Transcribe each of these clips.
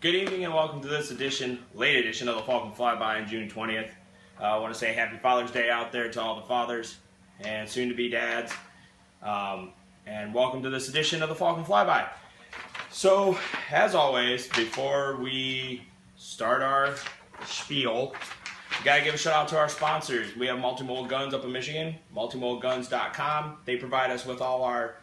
Good evening and welcome to this late edition of the Falcon Fly By on June 20th. I want to say Happy Father's Day out there to all the fathers and soon-to-be dads. And welcome to this edition of the Falcon Fly By. So, as always, before we start our spiel, we got to give a shout out to our sponsors. We have MultiMod Guns up in Michigan, MultiModGuns.com. They provide us with all our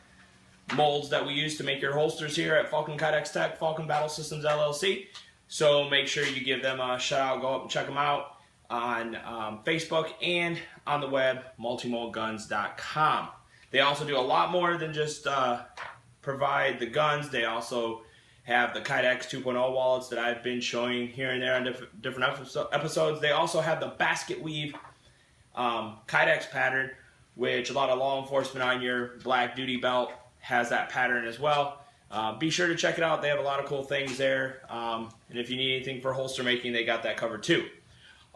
molds that we use to make your holsters here at Falcon Kydex Tech, Falcon Battle Systems LLC. So make sure you give them a shout out, go up and check them out on Facebook and on the web, MultiModGuns.com. They also do a lot more than just provide the guns. They also have the Kydex 2.0 wallets that I've been showing here and there on different episodes. They also have the basket weave Kydex pattern, which a lot of law enforcement on your black duty belt has that pattern as well. Be sure to check it out. They have a lot of cool things there. And if you need anything for holster making, they got that covered too.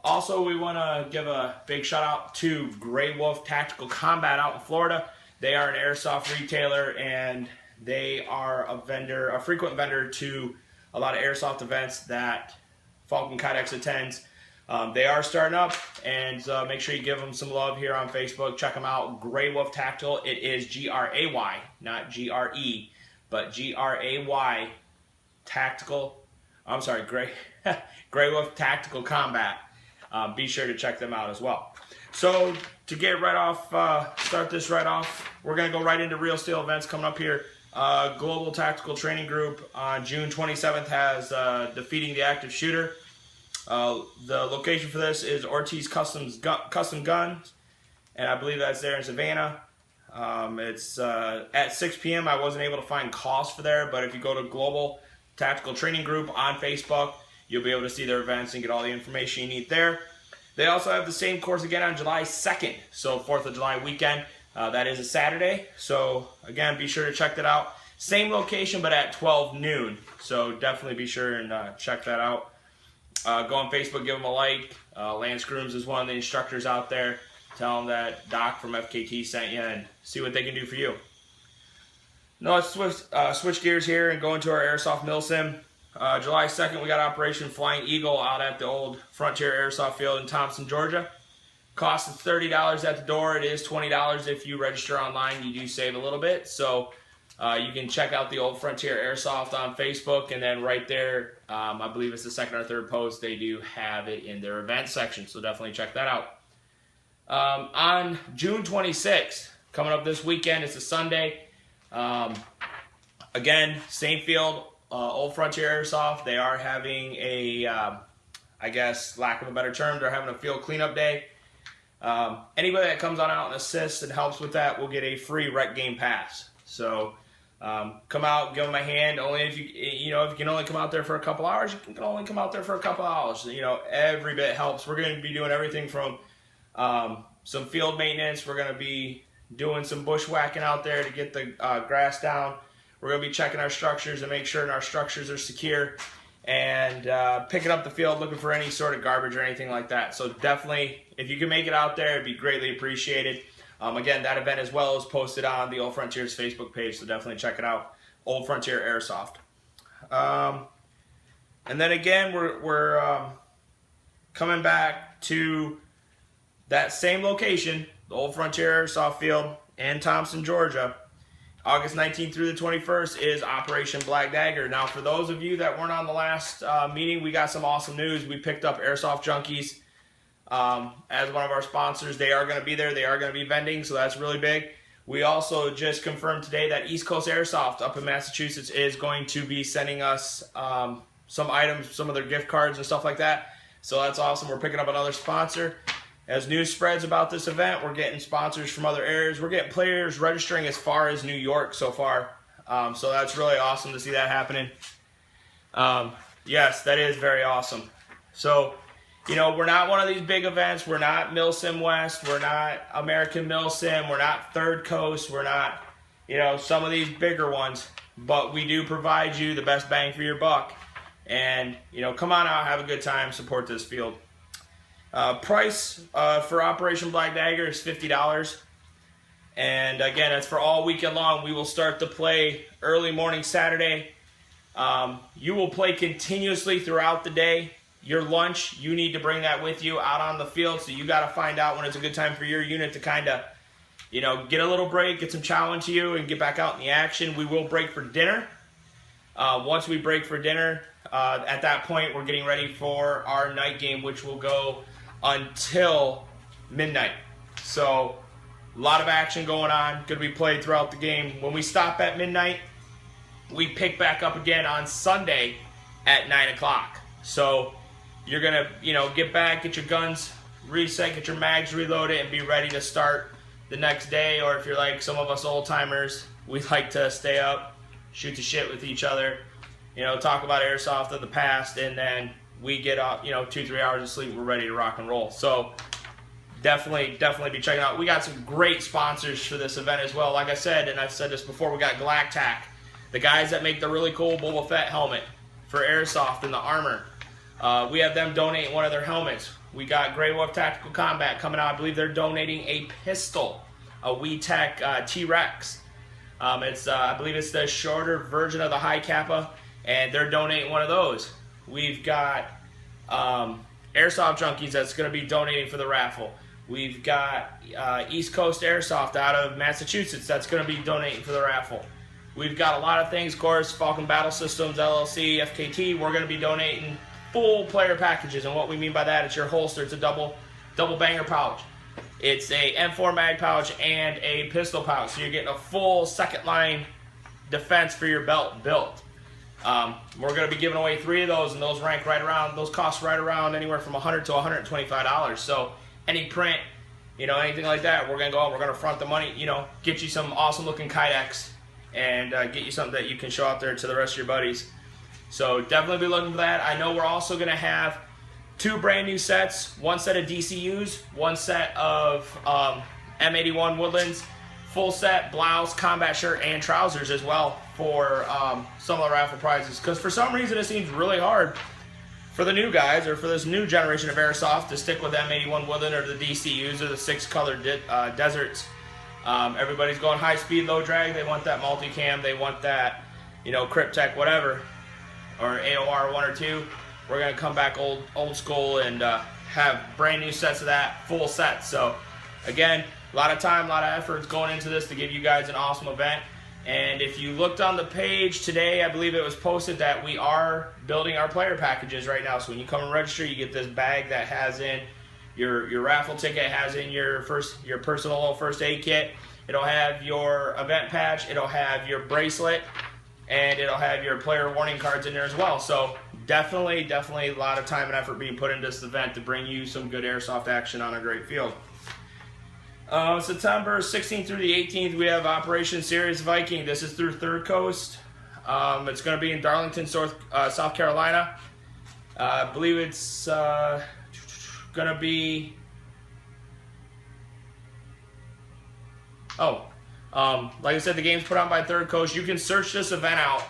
Also, we want to give a big shout out to Gray Wolf Tactical Combat out in Florida. They are an airsoft retailer and they are a frequent vendor to a lot of airsoft events that Falcon Kydex attends. They are starting up, and make sure you give them some love here on Facebook. Check them out, Gray Wolf Tactical. It is G-R-A-Y, not G-R-E, but G-R-A-Y Tactical. I'm sorry, Gray Wolf Tactical Combat. Be sure to check them out as well. So to get right off, start this right off, we're going to go right into real steel events coming up here. Global Tactical Training Group on June 27th has Defeating the Active Shooter. The location for this is Ortiz Custom Guns, and I believe that's there in Savannah. It's at 6 p.m. I wasn't able to find costs for there, but if you go to Global Tactical Training Group on Facebook, you'll be able to see their events and get all the information you need there. They also have the same course again on July 2nd, so 4th of July weekend. That is a Saturday, so again, be sure to check that out. Same location, but at 12 noon, so definitely be sure and check that out. Go on Facebook, give them a like. Lance Grooms is one of the instructors out there. Tell them that Doc from FKT sent you and see what they can do for you. Now let's switch gears here and go into our Airsoft Mil Sim. July 2nd, we got Operation Flying Eagle out at the old Frontier Airsoft Field in Thompson, Georgia. Cost is $30 at the door. It is $20 if you register online. You do save a little bit. So you can check out the old Frontier Airsoft on Facebook, and then right there, I believe it's the second or third post, they do have it in their event section, so definitely check that out. On June 26th, coming up this weekend, it's a Sunday. Again, same field, Old Frontier Airsoft. They are having a, I guess, lack of a better term, they're having a field cleanup day. Anybody that comes on out and assists and helps with that will get a free rec game pass. So come out, give them a hand. Only if you can only come out there for a couple hours, you can only come out there for a couple hours. Every bit helps. We're going to be doing everything from some field maintenance. We're going to be doing some bushwhacking out there to get the grass down. We're going to be checking our structures and make sure our structures are secure, and picking up the field, looking for any sort of garbage or anything like that. So definitely, if you can make it out there, it'd be greatly appreciated. Again, that event as well is posted on the Old Frontier's Facebook page, so definitely check it out, Old Frontier Airsoft. And then again, we're coming back to that same location, the Old Frontier Airsoft Field in Thompson, Georgia. August 19th through the 21st is Operation Black Dagger. Now, for those of you that weren't on the last meeting, we got some awesome news. We picked up Airsoft Junkies as one of our sponsors. They are going to be there. They are going to be vending, so that's really big. We also just confirmed today that East Coast Airsoft up in Massachusetts is going to be sending us some items, some of their gift cards and stuff like that. So that's awesome. We're picking up another sponsor. As news spreads about this event, we're getting sponsors from other areas. We're getting players registering as far as New York so far. So that's really awesome to see that happening. Yes, that is very awesome. So, we're not one of these big events. We're not Mil Sim West. We're not American Mil Sim. We're not Third Coast. We're not, some of these bigger ones. But we do provide you the best bang for your buck. And, come on out, have a good time, support this field. Price for Operation Black Dagger is $50. And again, that's for all weekend long. We will start the play early morning Saturday. You will play continuously throughout the day. Your lunch, you need to bring that with you out on the field, so you got to find out when it's a good time for your unit to kind of, you know, get a little break, get some chow into you, and get back out in the action. We will break for dinner. Once we break for dinner, at that point, we're getting ready for our night game, which will go until midnight. So, a lot of action going on, going to be played throughout the game. When we stop at midnight, we pick back up again on Sunday at 9 o'clock. So, you're going to, you know, get back, get your guns reset, get your mags reloaded, and be ready to start the next day. Or if you're like some of us old-timers, we like to stay up, shoot the shit with each other, you know, talk about airsoft of the past, and then we get up, you know, 2-3 hours of sleep, we're ready to rock and roll. So definitely be checking out. We got some great sponsors for this event as well. Like I said, and I've said this before, we got Galactac, the guys that make the really cool Boba Fett helmet for airsoft and the armor. We have them donate one of their helmets. We got Grey Wolf Tactical Combat coming out. I believe they're donating a pistol, a WeTech T-Rex. I believe it's the shorter version of the high Kappa, and they're donating one of those. We've got Airsoft Junkies that's going to be donating for the raffle. We've got East Coast Airsoft out of Massachusetts that's going to be donating for the raffle. We've got a lot of things, of course, Falcon Battle Systems, LLC, FKT. We're going to be donating full player packages, and what we mean by that, it's your holster. It's a double banger pouch. It's a M4 mag pouch and a pistol pouch, so you're getting a full second line defense for your belt built. We're going to be giving away 3 of those, and those rank right around, those cost right around anywhere from $100 to $125. So any print, you know, anything like that, we're going to go out, we're going to front the money, you know, get you some awesome looking Kydex, and get you something that you can show out there to the rest of your buddies. So definitely be looking for that. I know we're also going to have 2 brand new sets, 1 set of DCUs, 1 set of M81 Woodlands, full set, blouse, combat shirt, and trousers as well for some of the raffle prizes. Because for some reason it seems really hard for the new guys, or for this new generation of airsoft, to stick with M81 Woodland or the DCUs or the 6-color deserts. Everybody's going high speed, low drag. They want that multicam. They want that, you know, Cryptech, whatever, or AOR 1 or 2. We're going to come back old school and have brand new sets of that, full sets. So again, a lot of time, a lot of effort going into this to give you guys an awesome event. And if you looked on the page today, I believe it was posted that we are building our player packages right now. So when you come and register, you get this bag that has in your raffle ticket, has in your personal little first aid kit. It'll have your event patch, it'll have your bracelet, and it'll have your player warning cards in there as well. So definitely a lot of time and effort being put into this event to bring you some good airsoft action on a great field. September 16th through the 18th, we have Operation Serious Viking. This is through Third Coast. It's going to be in Darlington, South Carolina. I believe it's going to be... like I said, the game's put on by Third Coast. You can search this event out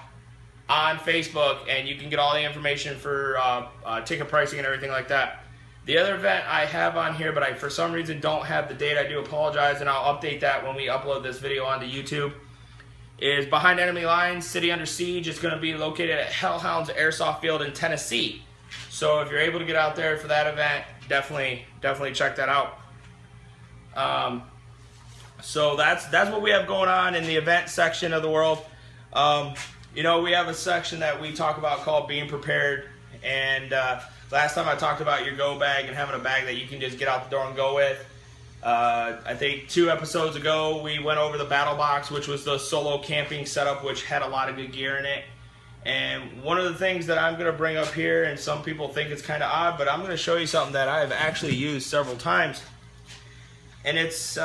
on Facebook, and you can get all the information for ticket pricing and everything like that. The other event I have on here, but I for some reason don't have the date, I do apologize, and I'll update that when we upload this video onto YouTube, is Behind Enemy Lines, City Under Siege. It's going to be located at Hellhounds Airsoft Field in Tennessee. So if you're able to get out there for that event, definitely check that out. So that's what we have going on in the event section of the world. You know, we have a section that we talk about called Being Prepared, and last time I talked about your go bag and having a bag that you can just get out the door and go with. I think 2 episodes ago we went over the Battle Box, which was the solo camping setup, which had a lot of good gear in it. And one of the things that I'm going to bring up here, and some people think it's kind of odd, but I'm going to show you something that I have actually used several times. And it's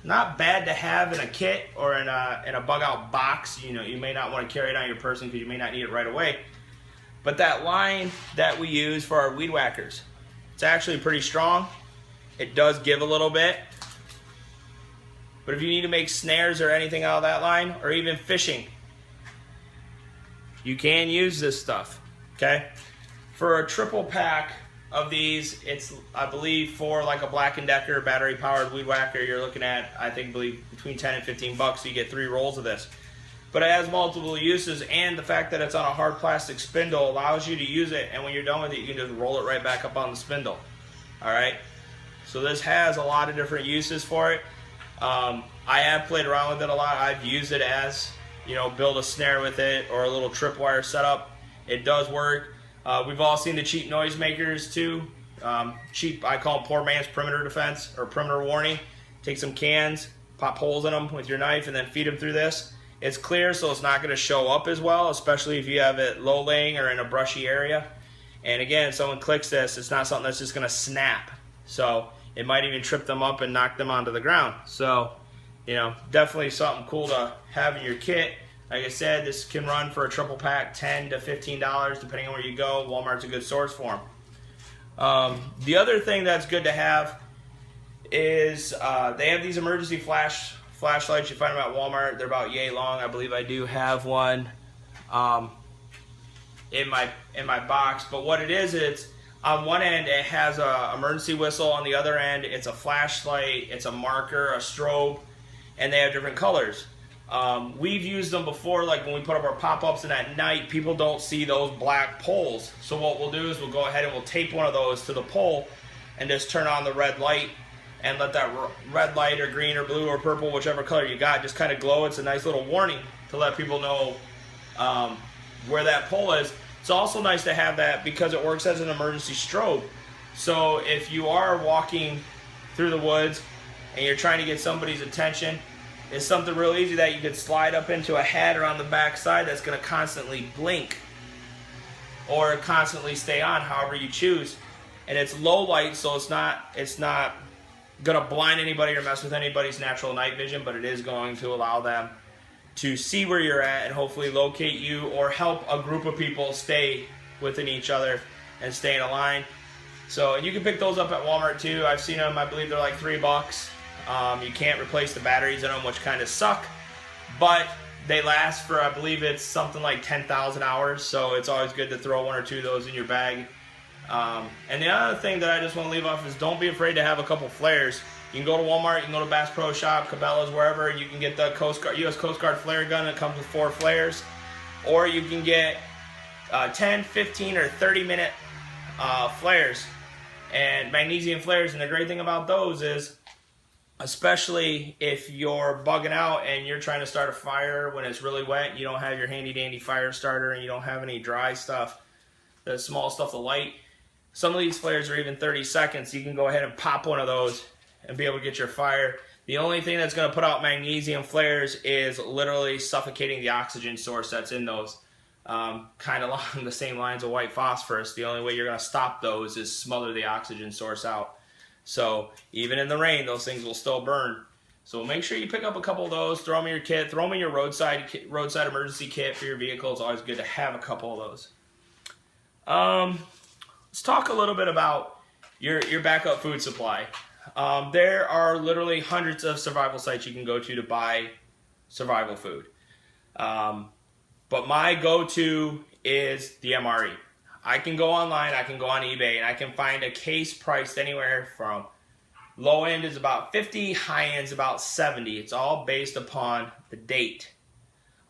not bad to have in a kit or in a bug out box. You know, you may not want to carry it on your person because you may not need it right away. But that line that we use for our weed whackers, it's actually pretty strong. It does give a little bit. But if you need to make snares or anything out of that line, or even fishing, you can use this stuff, okay? For a triple pack of these, it's, I believe, for like a Black & Decker battery-powered weed whacker, you're looking at, I believe, between 10 and 15 bucks, so you get 3 rolls of this. but it has multiple uses, and the fact that it's on a hard plastic spindle allows you to use it, and when you're done with it, you can just roll it right back up on the spindle. Alright, so this has a lot of different uses for it. I have played around with it a lot. I've used it as, you know, build a snare with it or a little tripwire setup. It does work. We've all seen the cheap noisemakers too. Cheap, I call them poor man's perimeter defense or perimeter warning. Take some cans, pop holes in them with your knife, and then feed them through this. It's clear, so it's not going to show up as well, especially if you have it low laying or in a brushy area. And again, someone clicks this, it's not something that's just going to snap. So it might even trip them up and knock them onto the ground. So, you know, definitely something cool to have in your kit. Like I said, this can run for a triple pack $10 to $15 depending on where you go. Walmart's a good source for them. The other thing that's good to have is they have these emergency flashlights. You find them at Walmart. They're about yay long. I believe I do have one in my box. But what it is, it's on one end it has a emergency whistle. On the other end, it's a flashlight. It's a marker, a strobe, and they have different colors. We've used them before, like when we put up our pop-ups, and at night people don't see those black poles. So what we'll do is we'll go ahead and we'll tape one of those to the pole and just turn on the red light and let that red light or green or blue or purple, whichever color you got, just kind of glow. It's a nice little warning to let people know where that pole is. It's also nice to have that because it works as an emergency strobe. So if you are walking through the woods and you're trying to get somebody's attention, it's something real easy that you could slide up into a hat or on the back side that's going to constantly blink or constantly stay on, however you choose. And it's low light, so it's not going to blind anybody or mess with anybody's natural night vision, but it is going to allow them to see where you're at and hopefully locate you or help a group of people stay within each other and stay in a line. So, and you can pick those up at Walmart too. I've seen them. I believe they're like $3. You can't replace the batteries in them, which kind of suck, but they last for, I believe it's something like 10,000 hours, so it's always good to throw one or two of those in your bag. And the other thing that I just want to leave off is don't be afraid to have a couple flares. You can go to Walmart, you can go to Bass Pro Shop, Cabela's, wherever, and you can get the U.S. Coast Guard flare gun that comes with 4 flares, or you can get 10, 15, or 30-minute flares and magnesium flares. And the great thing about those is, especially if you're bugging out and you're trying to start a fire when it's really wet, you don't have your handy dandy fire starter and you don't have any dry stuff, the small stuff to light. Some of these flares are even 30 seconds. You can go ahead and pop one of those and be able to get your fire. The only thing that's going to put out magnesium flares is literally suffocating the oxygen source that's in those. Kind of along the same lines of white phosphorus. The only way you're going to stop those is smother the oxygen source out. So even in the rain, those things will still burn. So make sure you pick up a couple of those, throw them in your kit, throw them in your roadside emergency kit for your vehicle. It's always good to have a couple of those. Let's talk a little bit about your backup food supply. There are literally hundreds of survival sites you can go to buy survival food. But my go-to is the MRE. I can go online, I can go on eBay, and I can find a case priced anywhere from low end is about 50, high end is about 70. It's all based upon the date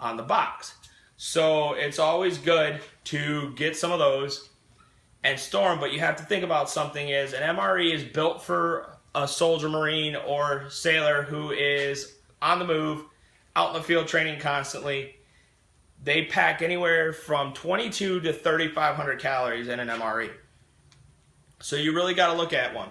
on the box. So it's always good to get some of those and store them, but you have to think about something is an MRE is built for a soldier, Marine, or sailor who is on the move, out in the field training constantly. They pack anywhere from 22 to 3,500 calories in an MRE. So you really got to look at one.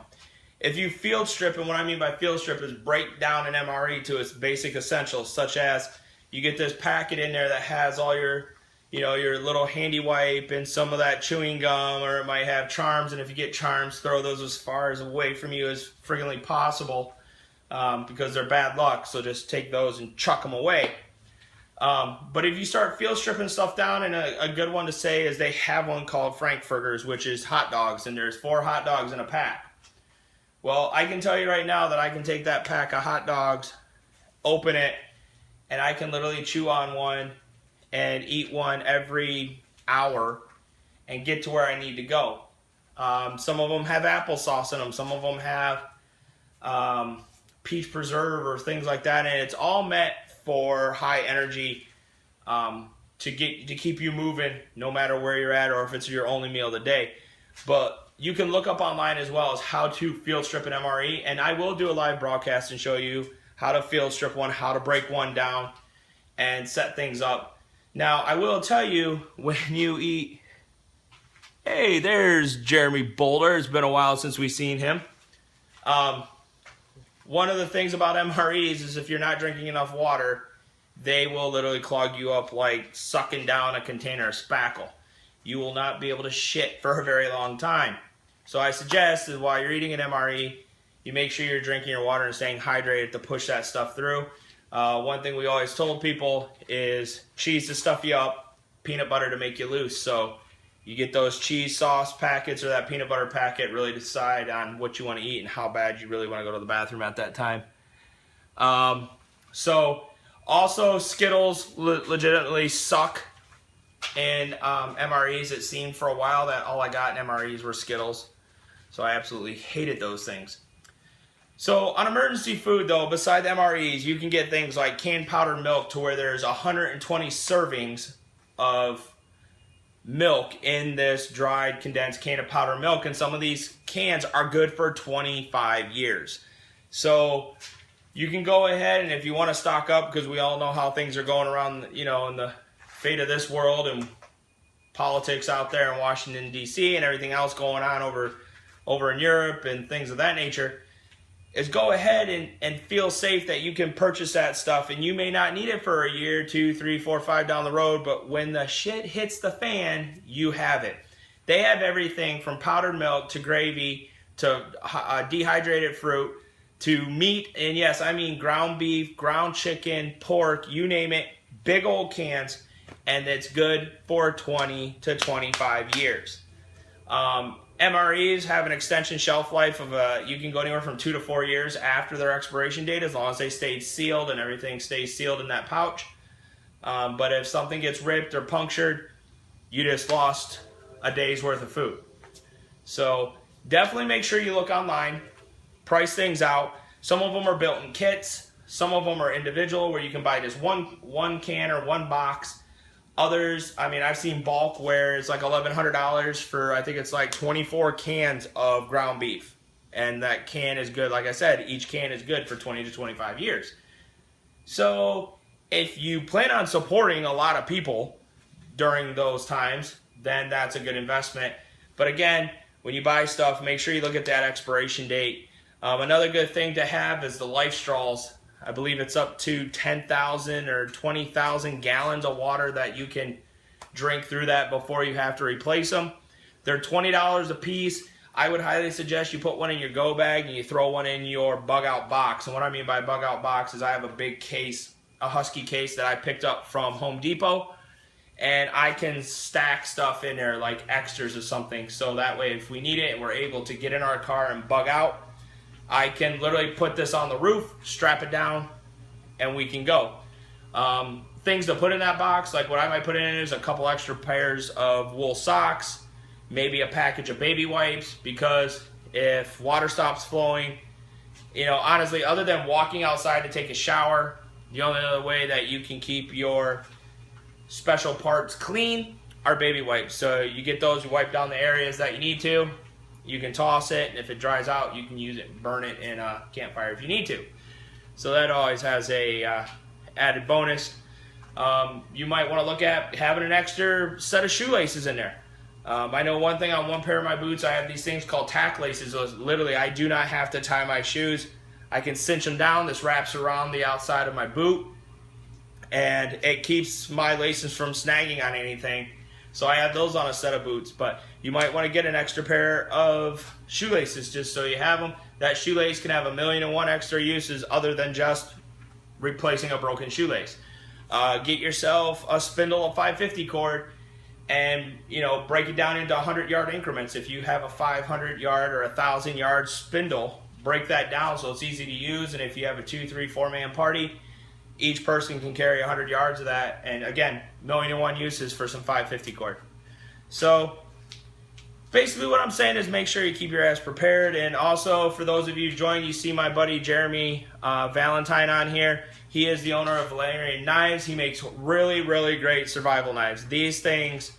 If you field strip, and what I mean by field strip is break down an MRE to its basic essentials, such as you get this packet in there that has all your, your little handy wipe and some of that chewing gum, or it might have charms, and if you get charms, throw those as far as away from you as friggin'ly possible because they're bad luck, so just take those and chuck them away. But if you start field stripping stuff down, and a good one to say is they have one called Frankfurters, which is hot dogs, and there's 4 hot dogs in a pack. Well, I can tell you right now that I can take that pack of hot dogs, open it, and I can literally chew on one and eat one every hour and get to where I need to go. Some of them have applesauce in them. Some of them have peach preserve or things like that, and it's all meant for high energy to keep you moving no matter where you're at or if it's your only meal of the day. But you can look up online as well as how to field strip an MRE, and I will do a live broadcast and show you how to field strip one, how to break one down and set things up. Now, I will tell you, when you eat, hey, there's Jeremy Boulder. It's been a while since we've seen him. One of the things about MREs is if you're not drinking enough water, they will literally clog you up like sucking down a container of spackle. You will not be able to shit for a very long time. So I suggest that while you're eating an MRE, you make sure you're drinking your water and staying hydrated to push that stuff through. One thing we always told people is cheese to stuff you up, peanut butter to make you loose. So you get those cheese sauce packets or that peanut butter packet, really decide on what you want to eat and how bad you really want to go to the bathroom at that time. Also, Skittles legitimately suck in MREs. It seemed for a while that all I got in MREs were Skittles. So I absolutely hated those things. So on emergency food though, beside the MREs, you can get things like canned powdered milk to where there's 120 servings of milk in this dried condensed can of powdered milk, and some of these cans are good for 25 years. So you can go ahead, and if you want to stock up, because we all know how things are going around, you know, in the fate of this world and politics out there in Washington, D.C. and everything else going on over in Europe and things of that nature, is go ahead and feel safe that you can purchase that stuff, and you may not need it for a year, 2, 3, 4, 5 down the road, but when the shit hits the fan, you have it. They have everything from powdered milk to gravy to dehydrated fruit to meat, and yes, I mean ground beef, ground chicken, pork, you name it, big old cans, and it's good for 20 to 25 years. MREs have an extension shelf life of you can go anywhere from 2 to 4 years after their expiration date, as long as they stay sealed and everything stays sealed in that pouch. But if something gets ripped or punctured, you just lost a day's worth of food. So definitely make sure you look online, price things out. Some of them are built in kits. Some of them are individual where you can buy just one can or one box. Others, I mean, I've seen bulk where it's like $1,100 for, I think it's like 24 cans of ground beef. And that can is good. Like I said, each can is good for 20 to 25 years. So if you plan on supporting a lot of people during those times, then that's a good investment. But again, when you buy stuff, make sure you look at that expiration date. Another good thing to have is the Life Straws. I believe it's up to 10,000 or 20,000 gallons of water that you can drink through that before you have to replace them. They're $20 a piece. I would highly suggest you put one in your go bag and you throw one in your bug out box. And what I mean by bug out box is I have a big case, a Husky case that I picked up from Home Depot, and I can stack stuff in there like extras or something, so that way if we need it and we're able to get in our car and bug out, I can literally put this on the roof, strap it down, and we can go. Things to put in that box, like what I might put in is a couple extra pairs of wool socks, maybe a package of baby wipes, because if water stops flowing, you know, honestly, other than walking outside to take a shower, the only other way that you can keep your special parts clean are baby wipes. So you get those, you wipe down the areas that you need to. You can toss it, and if it dries out, you can use it and burn it in a campfire if you need to. So that always has a added bonus. You might want to look at having an extra set of shoelaces in there. I know one thing on one pair of my boots, I have these things called tack laces. So literally, I do not have to tie my shoes. I can cinch them down. This wraps around the outside of my boot, and it keeps my laces from snagging on anything. So I have those on a set of boots, but you might want to get an extra pair of shoelaces just so you have them. That shoelace can have 1,000,001 extra uses other than just replacing a broken shoelace. Get yourself a spindle of 550 cord and, you know, break it down into 100-yard increments. If you have a 500-yard or 1,000-yard spindle, break that down so it's easy to use. And if you have a 2, 3, 4-man party, each person can carry 100 yards of that. And again, 1,000,001 uses for some 550 cord. So basically what I'm saying is make sure you keep your ass prepared. And also, for those of you joining, you see my buddy Jeremy Valentine on here. He is the owner of Valerian Knives. He makes really, really great survival knives. These things,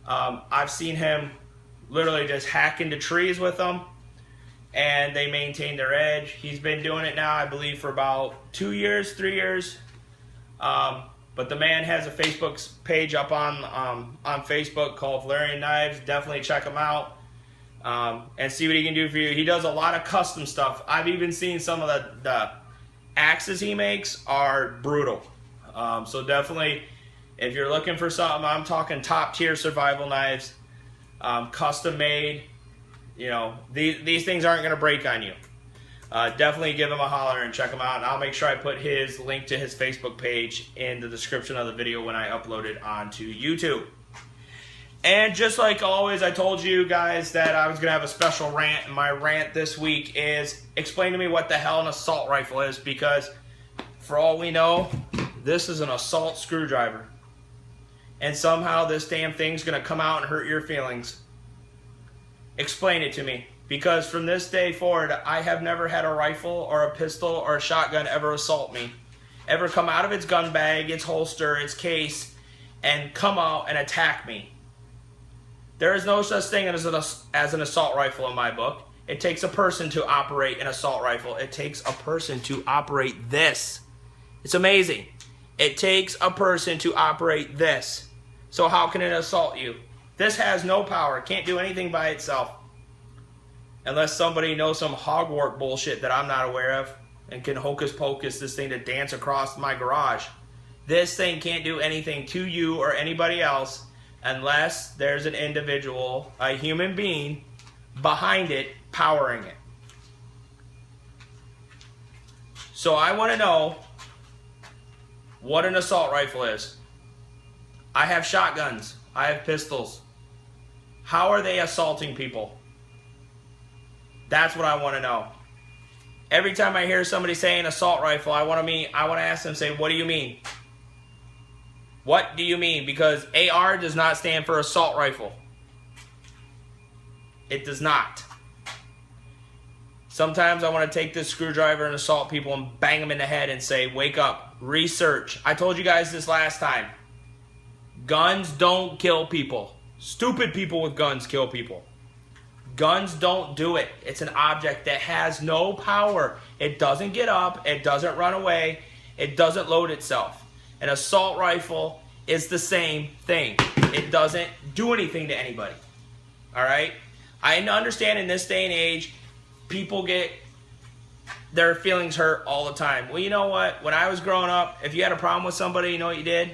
I've seen him literally just hack into trees with them, and they maintain their edge. He's been doing it now, I believe, for about 2 years, 3 years. But the man has a Facebook page up on Facebook called Valerian Knives. Definitely check him out and see what he can do for you. He does a lot of custom stuff. I've even seen some of the axes he makes are brutal. So definitely, if you're looking for something, I'm talking top tier survival knives, custom made. You know, these things aren't going to break on you. Definitely give him a holler and check him out. And I'll make sure I put his link to his Facebook page in the description of the video when I upload it onto YouTube. And just like always, I told you guys that I was going to have a special rant. And my rant this week is explain to me what the hell an assault rifle is. Because for all we know, this is an assault screwdriver. And somehow this damn thing's going to come out and hurt your feelings. Explain it to me. Because from this day forward, I have never had a rifle or a pistol or a shotgun ever assault me. Ever come out of its gun bag, its holster, its case, and come out and attack me. There is no such thing as an assault rifle in my book. It takes a person to operate an assault rifle. It takes a person to operate this. It's amazing. It takes a person to operate this. So how can it assault you? This has no power. It can't do anything by itself. Unless somebody knows some hogwarts bullshit that I'm not aware of and can hocus pocus this thing to dance across my garage. This thing can't do anything to you or anybody else unless there's an individual, a human being, behind it, powering it. So I want to know what an assault rifle is. I have shotguns. I have pistols. How are they assaulting people? That's what I want to know. Every time I hear somebody saying assault rifle, I want to ask them, say, what do you mean? What do you mean? Because AR does not stand for assault rifle. It does not. Sometimes I want to take this screwdriver and assault people and bang them in the head and say, wake up, research. I told you guys this last time. Guns don't kill people. Stupid people with guns kill people. Guns don't do it. It's an object that has no power. It doesn't get up. It doesn't run away. It doesn't load itself. An assault rifle is the same thing. It doesn't do anything to anybody. All right? I understand in this day and age, people get their feelings hurt all the time. Well, you know what? When I was growing up, if you had a problem with somebody, you know what you did?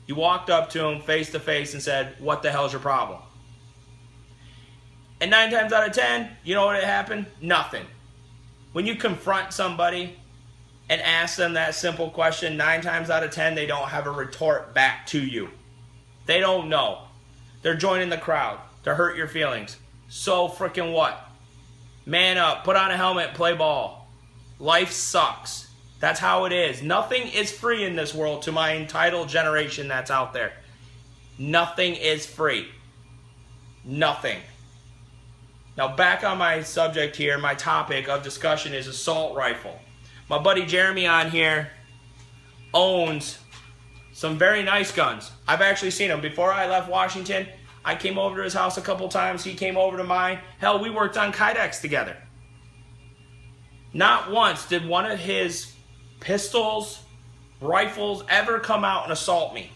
You walked up to them face to face and said, what the hell's your problem? And 9 times out of 10, you know what happened? Nothing. When you confront somebody and ask them that simple question, 9 times out of 10, they don't have a retort back to you. They don't know. They're joining the crowd to hurt your feelings. So freaking what? Man up, put on a helmet, play ball. Life sucks. That's how it is. Nothing is free in this world, to my entitled generation that's out there. Nothing is free. Nothing. Now back on my subject here, my topic of discussion is assault rifle. My buddy Jeremy on here owns some very nice guns. I've actually seen them. Before I left Washington, I came over to his house a couple times. He came over to mine. Hell, we worked on Kydex together. Not once did one of his pistols, rifles ever come out and assault me.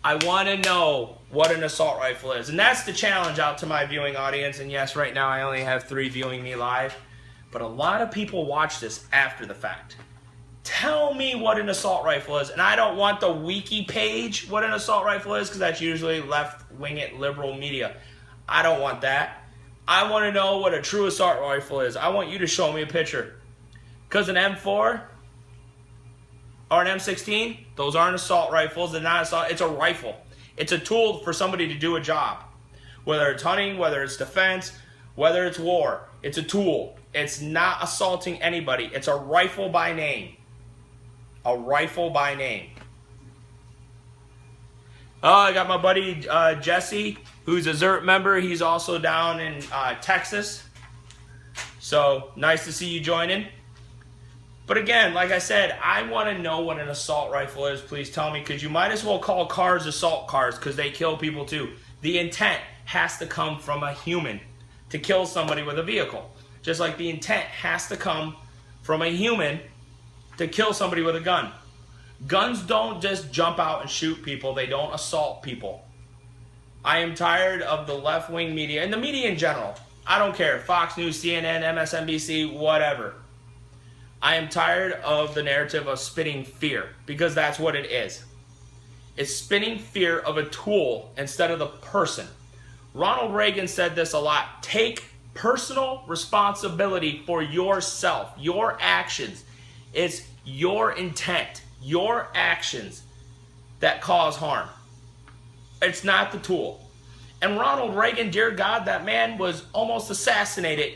I want to know what an assault rifle is. And that's the challenge out to my viewing audience. And yes, right now I only have 3 viewing me live. But a lot of people watch this after the fact. Tell me what an assault rifle is. And I don't want the wiki page what an assault rifle is, because that's usually left-wing it liberal media. I don't want that. I want to know what a true assault rifle is. I want you to show me a picture. Because an M4 or an M16, those aren't assault rifles. They're not assault. It's a rifle. It's a tool for somebody to do a job. Whether it's hunting, whether it's defense, whether it's war. It's a tool. It's not assaulting anybody. It's a rifle by name. A rifle by name. I got my buddy Jesse. who's a ZERT member. He's also down in Texas. So nice to see you joining. But again, like I said, I want to know what an assault rifle is. Please tell me, because you might as well call cars assault cars, because they kill people too. The intent has to come from a human to kill somebody with a vehicle. Just like the intent has to come from a human to kill somebody with a gun. Guns don't just jump out and shoot people. They don't assault people. I am tired of the left-wing media, and the media in general. I don't care. Fox News, CNN, MSNBC, whatever. I am tired of the narrative of spitting fear, because that's what it is. It's spitting fear of a tool instead of the person. Ronald Reagan said this a lot. Take personal responsibility for yourself, your actions. It's your intent, your actions that cause harm. It's not the tool. And Ronald Reagan, dear God, that man was almost assassinated.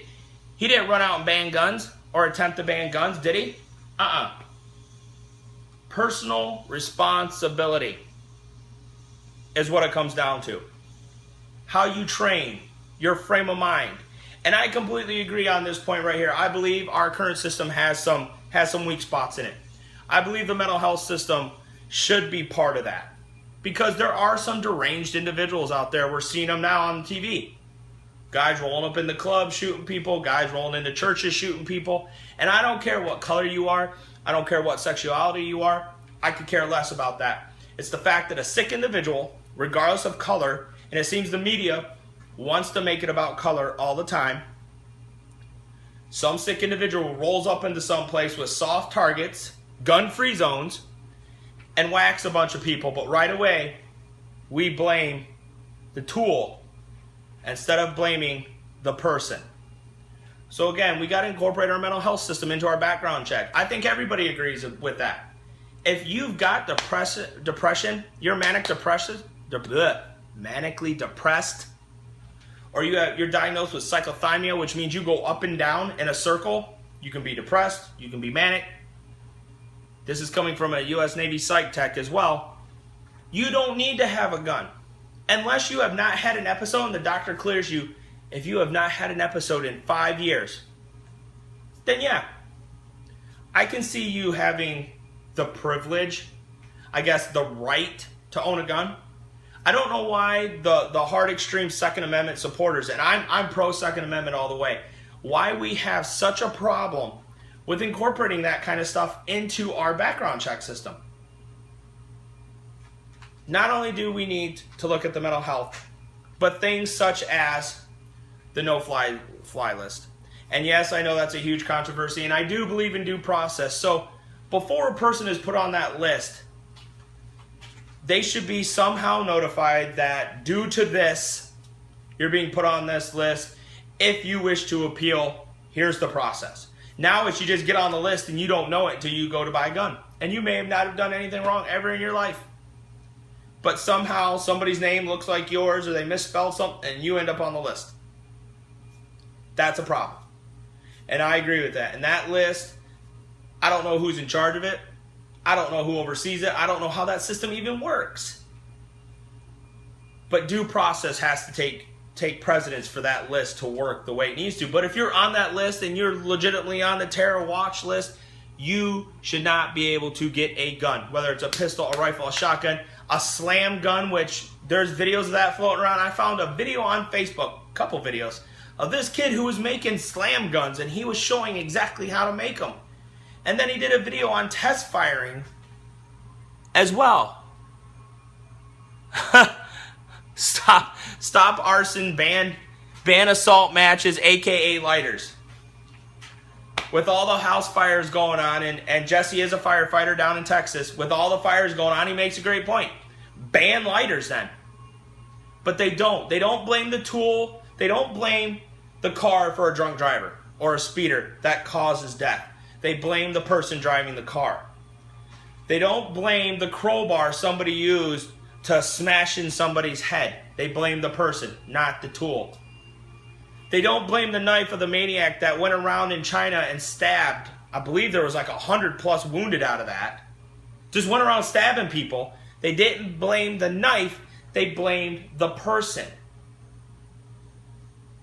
He didn't run out and ban guns or attempt to ban guns, did he? Personal responsibility is what it comes down to. How you train, your frame of mind. And I completely agree on this point right here. I believe our current system has some weak spots in it. I believe the mental health system should be part of that, because there are some deranged individuals out there. We're seeing them now on TV. Guys rolling up in the club shooting people, guys rolling into churches shooting people. And I don't care what color you are. I don't care what sexuality you are. I could care less about that. It's the fact that a sick individual, regardless of color, and it seems the media wants to make it about color all the time. Some sick individual rolls up into some place with soft targets, gun-free zones, and whacks a bunch of people. But right away, we blame the tool instead of blaming the person. So again, we got to incorporate our mental health system into our background check. I think everybody agrees with that. If you've got depression, you're manically depressed, or you're diagnosed with cyclothymia, which means you go up and down in a circle. You can be depressed, you can be manic. This is coming from a U.S. Navy psych tech as well. You don't need to have a gun. Unless you have not had an episode and the doctor clears you, if you have not had an episode in 5 years, then yeah, I can see you having the privilege, I guess the right to own a gun. I don't know why the hard extreme Second Amendment supporters, and I'm pro Second Amendment all the way, why we have such a problem with incorporating that kind of stuff into our background check system. Not only do we need to look at the mental health, but things such as the no-fly list. And yes, I know that's a huge controversy, and I do believe in due process. So before a person is put on that list, they should be somehow notified that due to this, you're being put on this list. If you wish to appeal, here's the process. Now it's you just get on the list and you don't know it until you go to buy a gun. And you may not have done anything wrong ever in your life. But somehow somebody's name looks like yours, or they misspelled something, and you end up on the list. That's a problem. And I agree with that. And that list, I don't know who's in charge of it. I don't know who oversees it. I don't know how that system even works. But due process has to take precedence for that list to work the way it needs to. But if you're on that list and you're legitimately on the terror watch list, you should not be able to get a gun, whether it's a pistol, a rifle, a shotgun, a slam gun, which there's videos of that floating around. I found a video on Facebook, a couple videos, of this kid who was making slam guns, and he was showing exactly how to make them. And then he did a video on test firing as well. Stop arson, ban assault matches, aka lighters. With all the house fires going on, and Jesse is a firefighter down in Texas, with all the fires going on, he makes a great point. Ban lighters then. But they don't. They don't blame the tool. They don't blame the car for a drunk driver or a speeder that causes death. They blame the person driving the car. They don't blame the crowbar somebody used to smash in somebody's head. They blame the person, not the tool. They don't blame the knife of the maniac that went around in China and stabbed. I believe there was like 100+ wounded out of that. Just went around stabbing people. They didn't blame the knife. They blamed the person.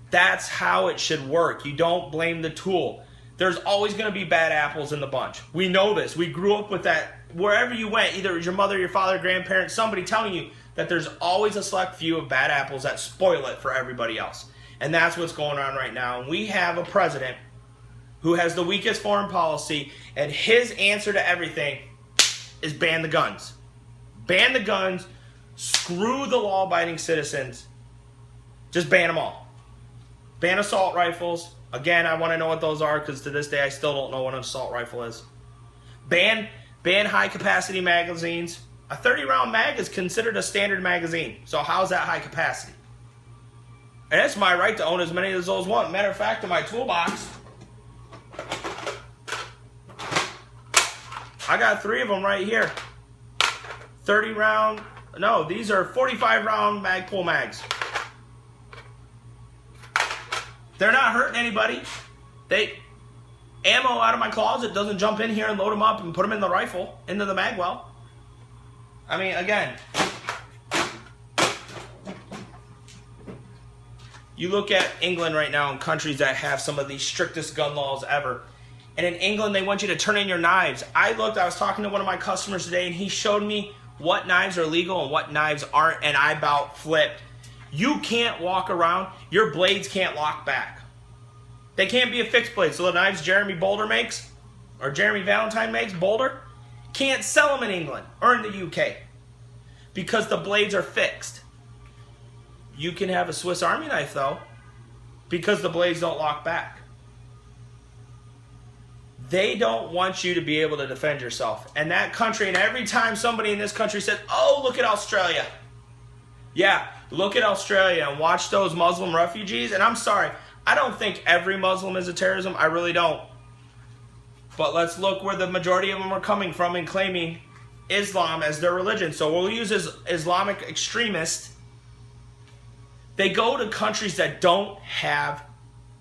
That's how it should work. You don't blame the tool. There's always going to be bad apples in the bunch. We know this. We grew up with that. Wherever you went, either it was your mother, your father, grandparents, somebody telling you that there's always a select few of bad apples that spoil it for everybody else. And that's what's going on right now. And we have a president who has the weakest foreign policy, and his answer to everything is ban the guns. Ban the guns. Screw the law-abiding citizens. Just ban them all. Ban assault rifles. Again, I want to know what those are because to this day I still don't know what an assault rifle is. Ban high-capacity magazines. A 30-round mag is considered a standard magazine. So how's that high capacity? And it's my right to own as many as those want. Matter of fact, in my toolbox, I got 3 of them right here. 30-round. No, these are 45-round Magpul mags. They're not hurting anybody. Ammo out of my closet doesn't jump in here and load them up and put them in the rifle, into the mag well. I mean, again, you look at England right now and countries that have some of the strictest gun laws ever. And in England, they want you to turn in your knives. I was talking to one of my customers today, and he showed me what knives are legal and what knives aren't, and I about flipped. You can't walk around. Your blades can't lock back. They can't be a fixed blade. So the knives Jeremy Boulder makes, or Jeremy Valentine makes, Boulder, can't sell them in England or in the UK because the blades are fixed. You can have a Swiss Army knife, though, because the blades don't lock back. They don't want you to be able to defend yourself. And that country, and every time somebody in this country says, oh, look at Australia. Yeah, look at Australia and watch those Muslim refugees. And I'm sorry, I don't think every Muslim is a terrorism. I really don't. But let's look where the majority of them are coming from and claiming Islam as their religion. So we'll use Islamic extremists. They go to countries that don't have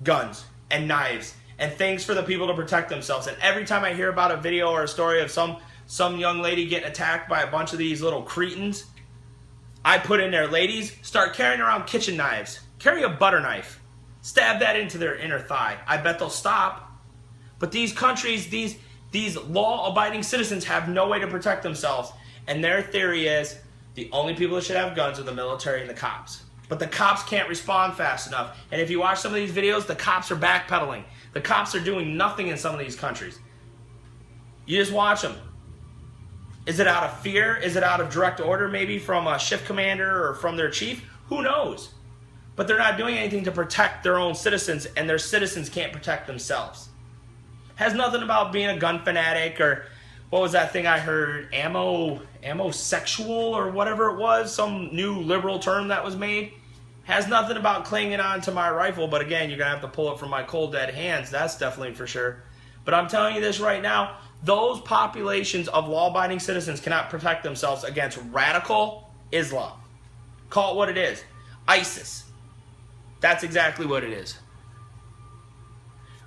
guns and knives and things for the people to protect themselves. And every time I hear about a video or a story of some young lady getting attacked by a bunch of these little cretins, I put in there, ladies, start carrying around kitchen knives. Carry a butter knife. Stab that into their inner thigh. I bet they'll stop. But these countries, these law-abiding citizens have no way to protect themselves. And their theory is the only people that should have guns are the military and the cops. But the cops can't respond fast enough. And if you watch some of these videos, the cops are backpedaling. The cops are doing nothing in some of these countries. You just watch them. Is it out of fear? Is it out of direct order maybe from a shift commander or from their chief? Who knows? But they're not doing anything to protect their own citizens, and their citizens can't protect themselves. Has nothing about being a gun fanatic or what was that thing I heard? Ammo sexual or whatever it was, some new liberal term that was made. Has nothing about clinging on to my rifle, but again, you're going to have to pull it from my cold dead hands. That's definitely for sure. But I'm telling you this right now, those populations of law-abiding citizens cannot protect themselves against radical Islam. Call it what it is. ISIS. That's exactly what it is.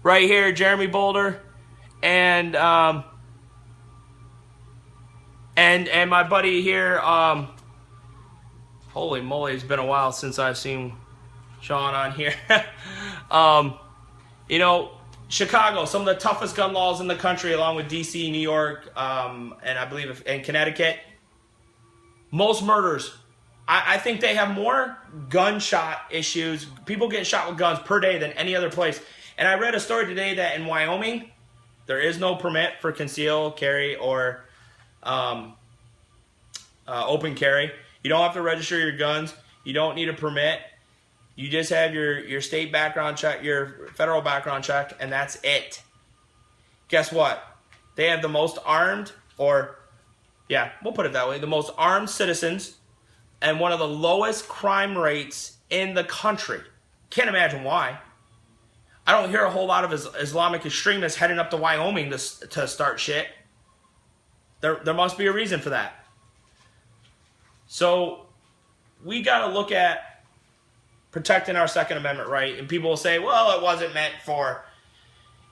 Right here, Jeremy Boulder and my buddy here, holy moly, it's been a while since I've seen Sean on here. You know, Chicago, some of the toughest gun laws in the country, along with DC, New York, and I believe in Connecticut. Most murders. I think they have more gunshot issues, people getting shot with guns per day than any other place. And I read a story today that in Wyoming, there is no permit for conceal carry or open carry. You don't have to register your guns. You don't need a permit. You just have your state background check, your federal background check, and that's it. Guess what? They have the most armed, or yeah, we'll put it that way, the most armed citizens and one of the lowest crime rates in the country. Can't imagine why. I don't hear a whole lot of Islamic extremists heading up to Wyoming to start shit. There must be a reason for that. So we got to look at protecting our Second Amendment right. And people will say, well, it wasn't meant for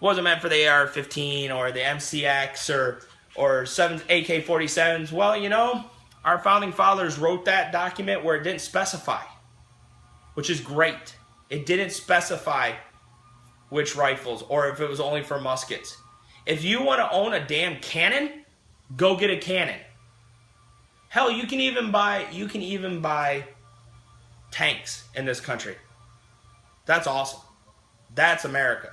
the AR-15 or the MCX or AK-47s. Well, you know, our founding fathers wrote that document where it didn't specify, which is great. It didn't specify which rifles or if it was only for muskets. If you want to own a damn cannon, go get a cannon. Hell, you can even buy tanks in this country. That's awesome. That's America.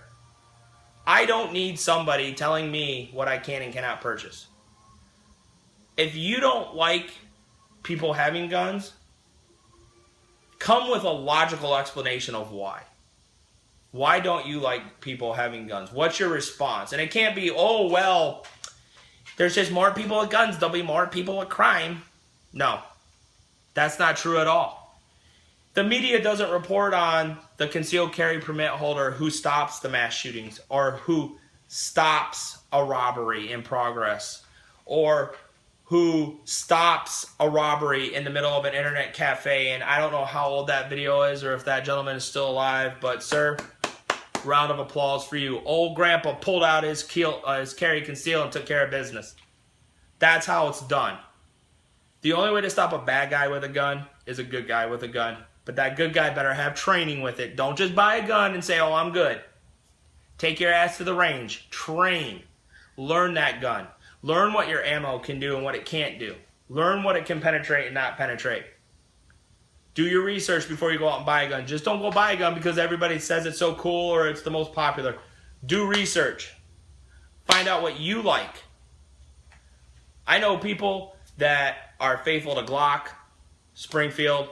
I don't need somebody telling me what I can and cannot purchase. If you don't like people having guns, come with a logical explanation of why. Why don't you like people having guns? What's your response? And it can't be, oh, well, there's just more people with guns. There'll be more people with crime. No, that's not true at all. The media doesn't report on the concealed carry permit holder who stops the mass shootings or who stops a robbery in progress or who stops a robbery in the middle of an internet cafe. And I don't know how old that video is or if that gentleman is still alive, but sir, round of applause for you. Old grandpa pulled out his carry conceal and took care of business. That's how it's done. The only way to stop a bad guy with a gun is a good guy with a gun. But that good guy better have training with it. Don't just buy a gun and say, oh, I'm good. Take your ass to the range. Train. Learn that gun. Learn what your ammo can do and what it can't do. Learn what it can penetrate and not penetrate. Do your research before you go out and buy a gun. Just don't go buy a gun because everybody says it's so cool or it's the most popular. Do research. Find out what you like. I know people that are faithful to Glock, Springfield,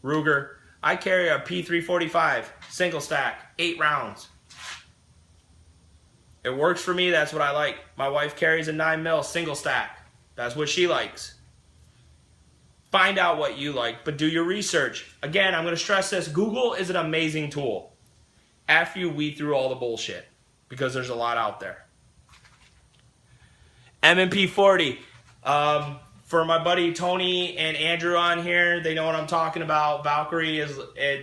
Ruger. I carry a P345 single stack, 8 rounds. It works for me. That's what I like. My wife carries a 9mm single stack. That's what she likes. Find out what you like, but do your research. Again, I'm going to stress this. Google is an amazing tool after you weed through all the bullshit because there's a lot out there. M&P 40. For my buddy Tony and Andrew on here, they know what I'm talking about. Valkyrie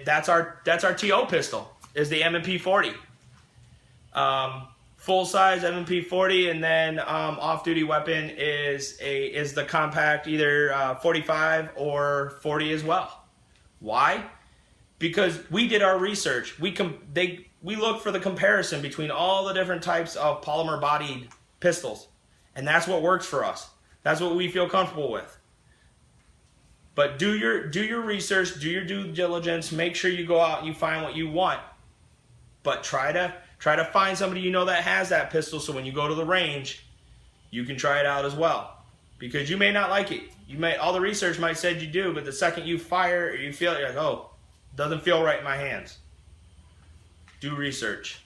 that's our TO pistol is the M&P 40. Full size M&P 40, and then off-duty weapon is the compact, either 45 or 40 as well. Why? Because we did our research. We looked for the comparison between all the different types of polymer-bodied pistols, and that's what works for us. That's what we feel comfortable with. But do your research, do your due diligence, make sure you go out and you find what you want. But try to find somebody you know that has that pistol so when you go to the range, you can try it out as well. Because you may not like it. All the research might say you do, but the second you fire, you feel it, you're like, oh, doesn't feel right in my hands. Do research.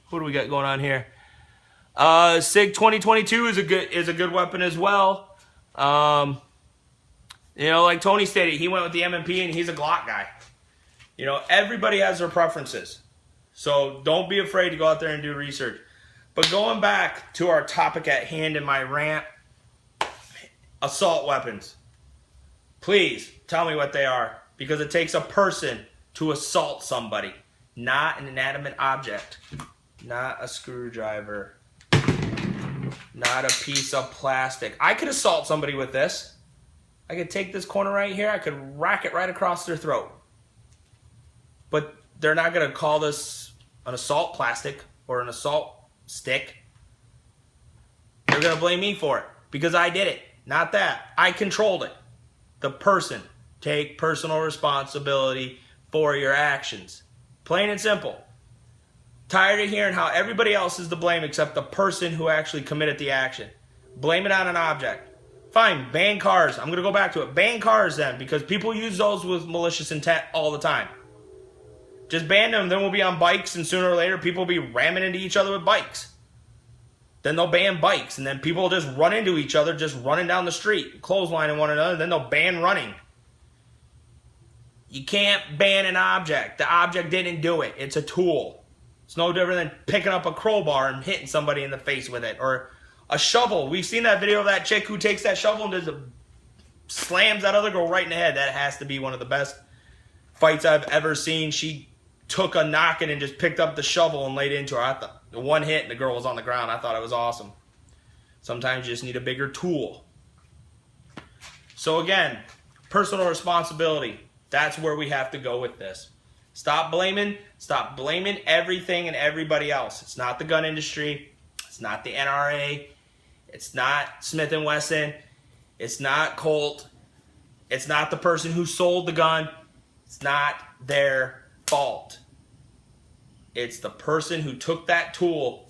What do we got going on here? SIG 2022 is a good weapon as well. You know, like Tony stated, he went with the M&P and he's a Glock guy. You know, everybody has their preferences. So don't be afraid to go out there and do research. But going back to our topic at hand in my rant, assault weapons. Please tell me what they are, because it takes a person to assault somebody, not an inanimate object, not a screwdriver. Not a piece of plastic. I could assault somebody with this. I could take this corner right here. I could rack it right across their throat. But they're not going to call this an assault plastic or an assault stick. They're going to blame me for it because I did it. Not that. I controlled it. The person. Take personal responsibility for your actions. Plain and simple. Tired of hearing how everybody else is to blame except the person who actually committed the action. Blame it on an object. Fine, ban cars. I'm going to go back to it. Ban cars then, because people use those with malicious intent all the time. Just ban them, then we'll be on bikes, and sooner or later people will be ramming into each other with bikes. Then they'll ban bikes, and then people will just run into each other just running down the street, clotheslining one another, then they'll ban running. You can't ban an object. The object didn't do it. It's a tool. It's no different than picking up a crowbar and hitting somebody in the face with it. Or a shovel. We've seen that video of that chick who takes that shovel and just slams that other girl right in the head. That has to be one of the best fights I've ever seen. She took a knocking and just picked up the shovel and laid into her. I thought the one hit and the girl was on the ground. I thought it was awesome. Sometimes you just need a bigger tool. So again, personal responsibility. That's where we have to go with this. Stop blaming everything and everybody else. It's not the gun industry. It's not the NRA. It's not Smith & Wesson. It's not Colt. It's not the person who sold the gun. It's not their fault. It's the person who took that tool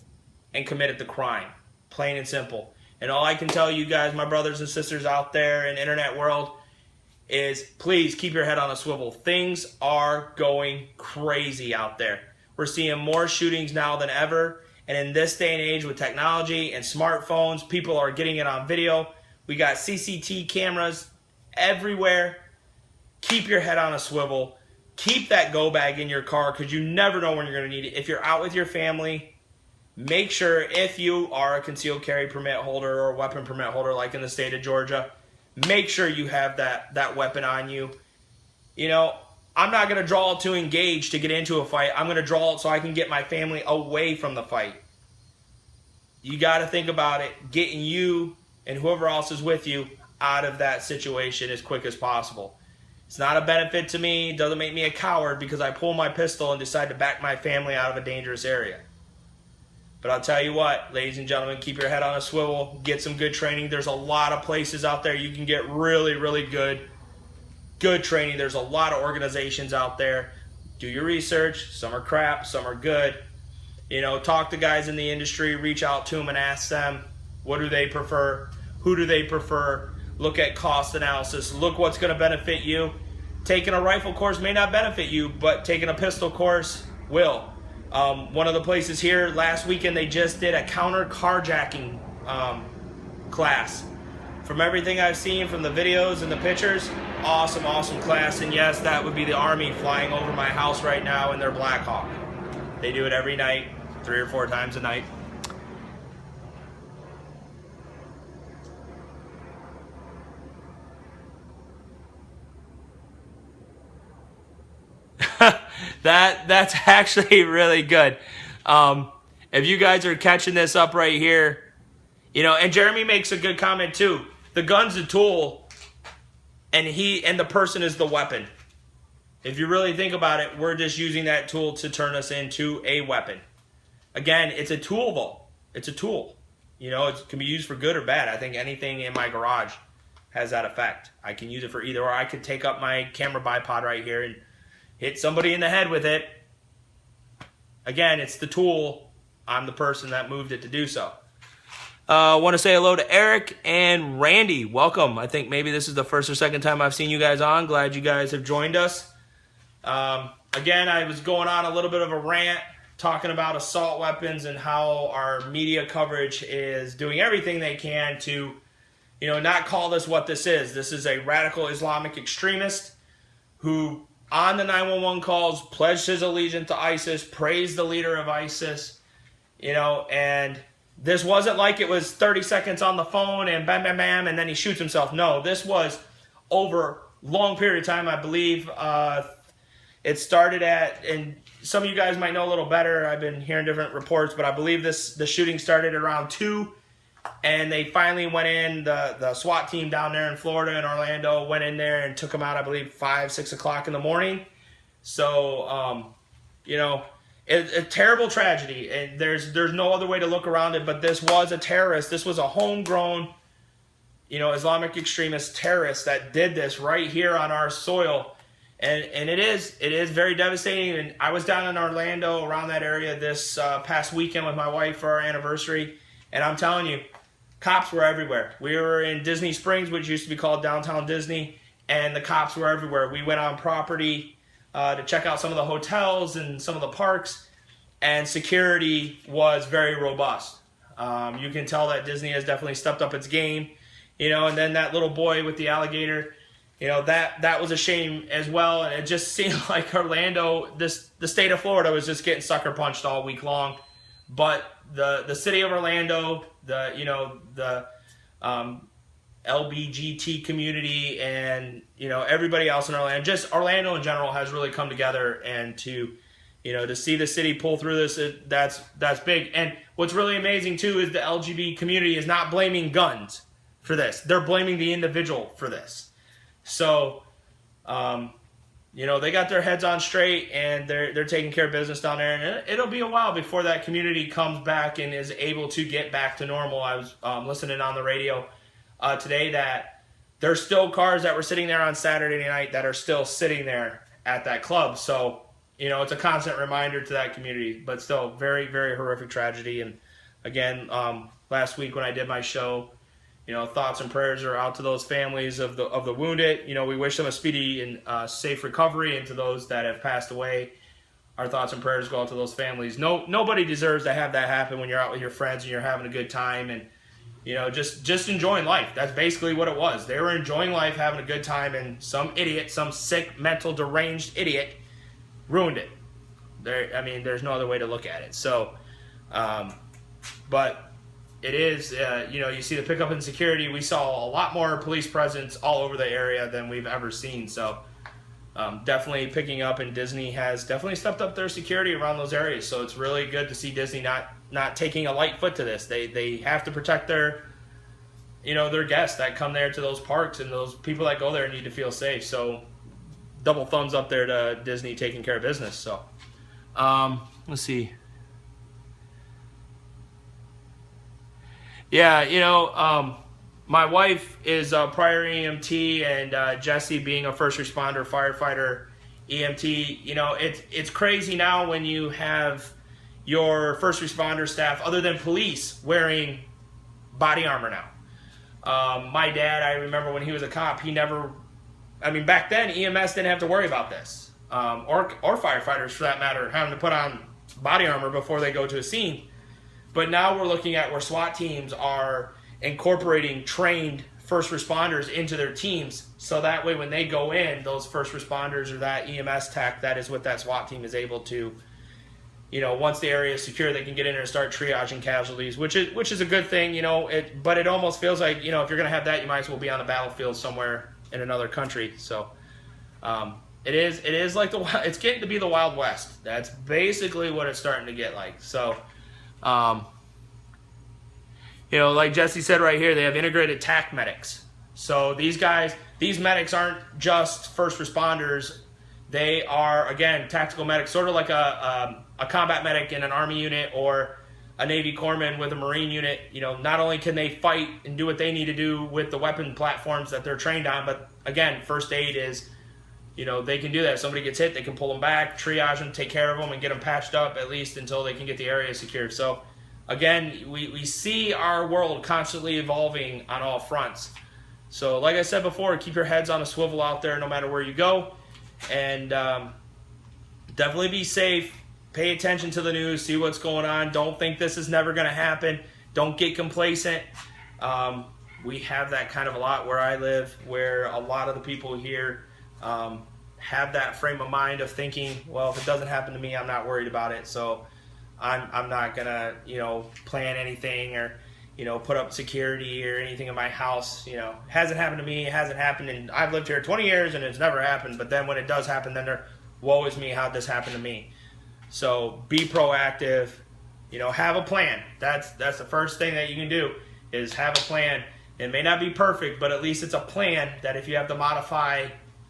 and committed the crime. Plain and simple. And all I can tell you guys, my brothers and sisters out there in the internet world, is please keep your head on a swivel. Things are going crazy out there. We're seeing more shootings now than ever. And in this day and age with technology and smartphones, people are getting it on video. We got CCTV cameras everywhere. Keep your head on a swivel. Keep that go bag in your car because you never know when you're going to need it. If you're out with your family, make sure if you are a concealed carry permit holder or weapon permit holder like in the state of Georgia, make sure you have that weapon on you. You know, I'm not going to draw it to engage to get into a fight. I'm going to draw it so I can get my family away from the fight. You got to think about it, getting you and whoever else is with you out of that situation as quick as possible. It's not a benefit to me. It doesn't make me a coward because I pull my pistol and decide to back my family out of a dangerous area. But I'll tell you what, ladies and gentlemen, keep your head on a swivel. Get some good training. There's a lot of places out there you can get really, really good training. There's a lot of organizations out there. Do your research. Some are crap. Some are good. You know, talk to guys in the industry. Reach out to them and ask them, what do they prefer? Who do they prefer? Look at cost analysis. Look what's going to benefit you. Taking a rifle course may not benefit you, but taking a pistol course will. One of the places here last weekend, they just did a counter carjacking class. From everything I've seen from the videos and the pictures, awesome class. And yes, that would be the Army flying over my house right now in their Black Hawk. They do it every night, 3 or 4 times a night. That's actually really good. If you guys are catching this up right here, you know, and Jeremy makes a good comment too. The gun's a tool, and the person is the weapon. If you really think about it, we're just using that tool to turn us into a weapon. Again, it's a tool though. It's a tool. You know, it can be used for good or bad. I think anything in my garage has that effect. I can use it for either, or I could take up my camera bipod right here and hit somebody in the head with it. Again, it's the tool. I'm the person that moved it to do so. I want to say hello to Eric and Randy. Welcome. I think maybe this is the first or second time I've seen you guys on. Glad you guys have joined us. Again, I was going on a little bit of a rant talking about assault weapons and how our media coverage is doing everything they can to, you know, not call this what this is. This is a radical Islamic extremist who on the 911 calls pledged his allegiance to ISIS, praised the leader of ISIS, you know, and this wasn't like it was 30 seconds on the phone and bam, bam, bam, and then he shoots himself. No, this was over a long period of time. I believe it started at, and some of you guys might know a little better. I've been hearing different reports, but I believe the shooting started around 2, and they finally went in, the SWAT team down there in Florida and Orlando went in there and took them out, I believe, 5, 6 o'clock in the morning. So, you know, a terrible tragedy, and there's no other way to look around it, but this was a terrorist. This was a homegrown, you know, Islamic extremist terrorist that did this right here on our soil. And it is very devastating. And I was down in Orlando around that area this past weekend with my wife for our anniversary, and I'm telling you, cops were everywhere. We were in Disney Springs, which used to be called Downtown Disney, and the cops were everywhere. We went on property to check out some of the hotels and some of the parks, and security was very robust. You can tell that Disney has definitely stepped up its game, you know. And then that little boy with the alligator, you know, that was a shame as well. And it just seemed like Orlando, the state of Florida, was just getting sucker punched all week long. But the city of Orlando, the LBGT community, and, you know, everybody else in Orlando, just Orlando in general, has really come together, and to, you know, to see the city pull through this, that's big. And what's really amazing too is the LGBT community is not blaming guns for this. They're blaming the individual for this. So, they got their heads on straight, and they're taking care of business down there. And it'll be a while before that community comes back and is able to get back to normal. I was listening on the radio today that there's still cars that were sitting there on Saturday night that are still sitting there at that club. So, it's a constant reminder to that community, but still very, very horrific tragedy. And again, last week when I did my show, thoughts and prayers are out to those families of the wounded. We wish them a speedy and safe recovery, and to those that have passed away, our thoughts and prayers go out to those families. Nobody deserves to have that happen when you're out with your friends and you're having a good time and just enjoying life. That's basically what it was. They were enjoying life, having a good time, and some idiot, some sick, mental, deranged idiot ruined it. There's no other way to look at it. So, but it is, you see the pickup in security. We saw a lot more police presence all over the area than we've ever seen. So, definitely picking up, and Disney has definitely stepped up their security around those areas. So it's really good to see Disney not taking a light foot to this. They have to protect their guests that come there to those parks, and those people that go there need to feel safe. So double thumbs up there to Disney taking care of business. So let's see. Yeah, my wife is a prior EMT, and Jesse being a first responder, firefighter, EMT. It's crazy now when you have your first responder staff, other than police, wearing body armor now. My dad, I remember when he was a cop, back then EMS didn't have to worry about this, or firefighters for that matter, having to put on body armor before they go to a scene. But now we're looking at where SWAT teams are incorporating trained first responders into their teams, so that way when they go in, those first responders or that EMS tech that is with that SWAT team is able to, once the area is secure, they can get in there and start triaging casualties, which is a good thing, but it almost feels like, if you're going to have that, you might as well be on the battlefield somewhere in another country. So it is like it's getting to be the Wild West. That's basically what it's starting to get like. So like Jesse said right here, they have integrated TAC medics. So these medics aren't just first responders. They are, again, tactical medics, sort of like a combat medic in an Army unit or a Navy corpsman with a Marine unit. Not only can they fight and do what they need to do with the weapon platforms that they're trained on, but again, first aid is, they can do that. If somebody gets hit, they can pull them back, triage them, take care of them, and get them patched up at least until they can get the area secured. So again, we see our world constantly evolving on all fronts. So like I said before, keep your heads on a swivel out there no matter where you go. And definitely be safe. Pay attention to the news. See what's going on. Don't think this is never going to happen. Don't get complacent. We have that kind of a lot where I live, where a lot of the people here have that frame of mind of thinking, well, if it doesn't happen to me, I'm not worried about it. So I'm not going to, plan anything or, put up security or anything in my house. Hasn't happened to me. It hasn't happened. And I've lived here 20 years and it's never happened. But then when it does happen, then woe is me, how'd this happen to me? So be proactive, have a plan. That's the first thing that you can do is have a plan. It may not be perfect, but at least it's a plan that if you have to modify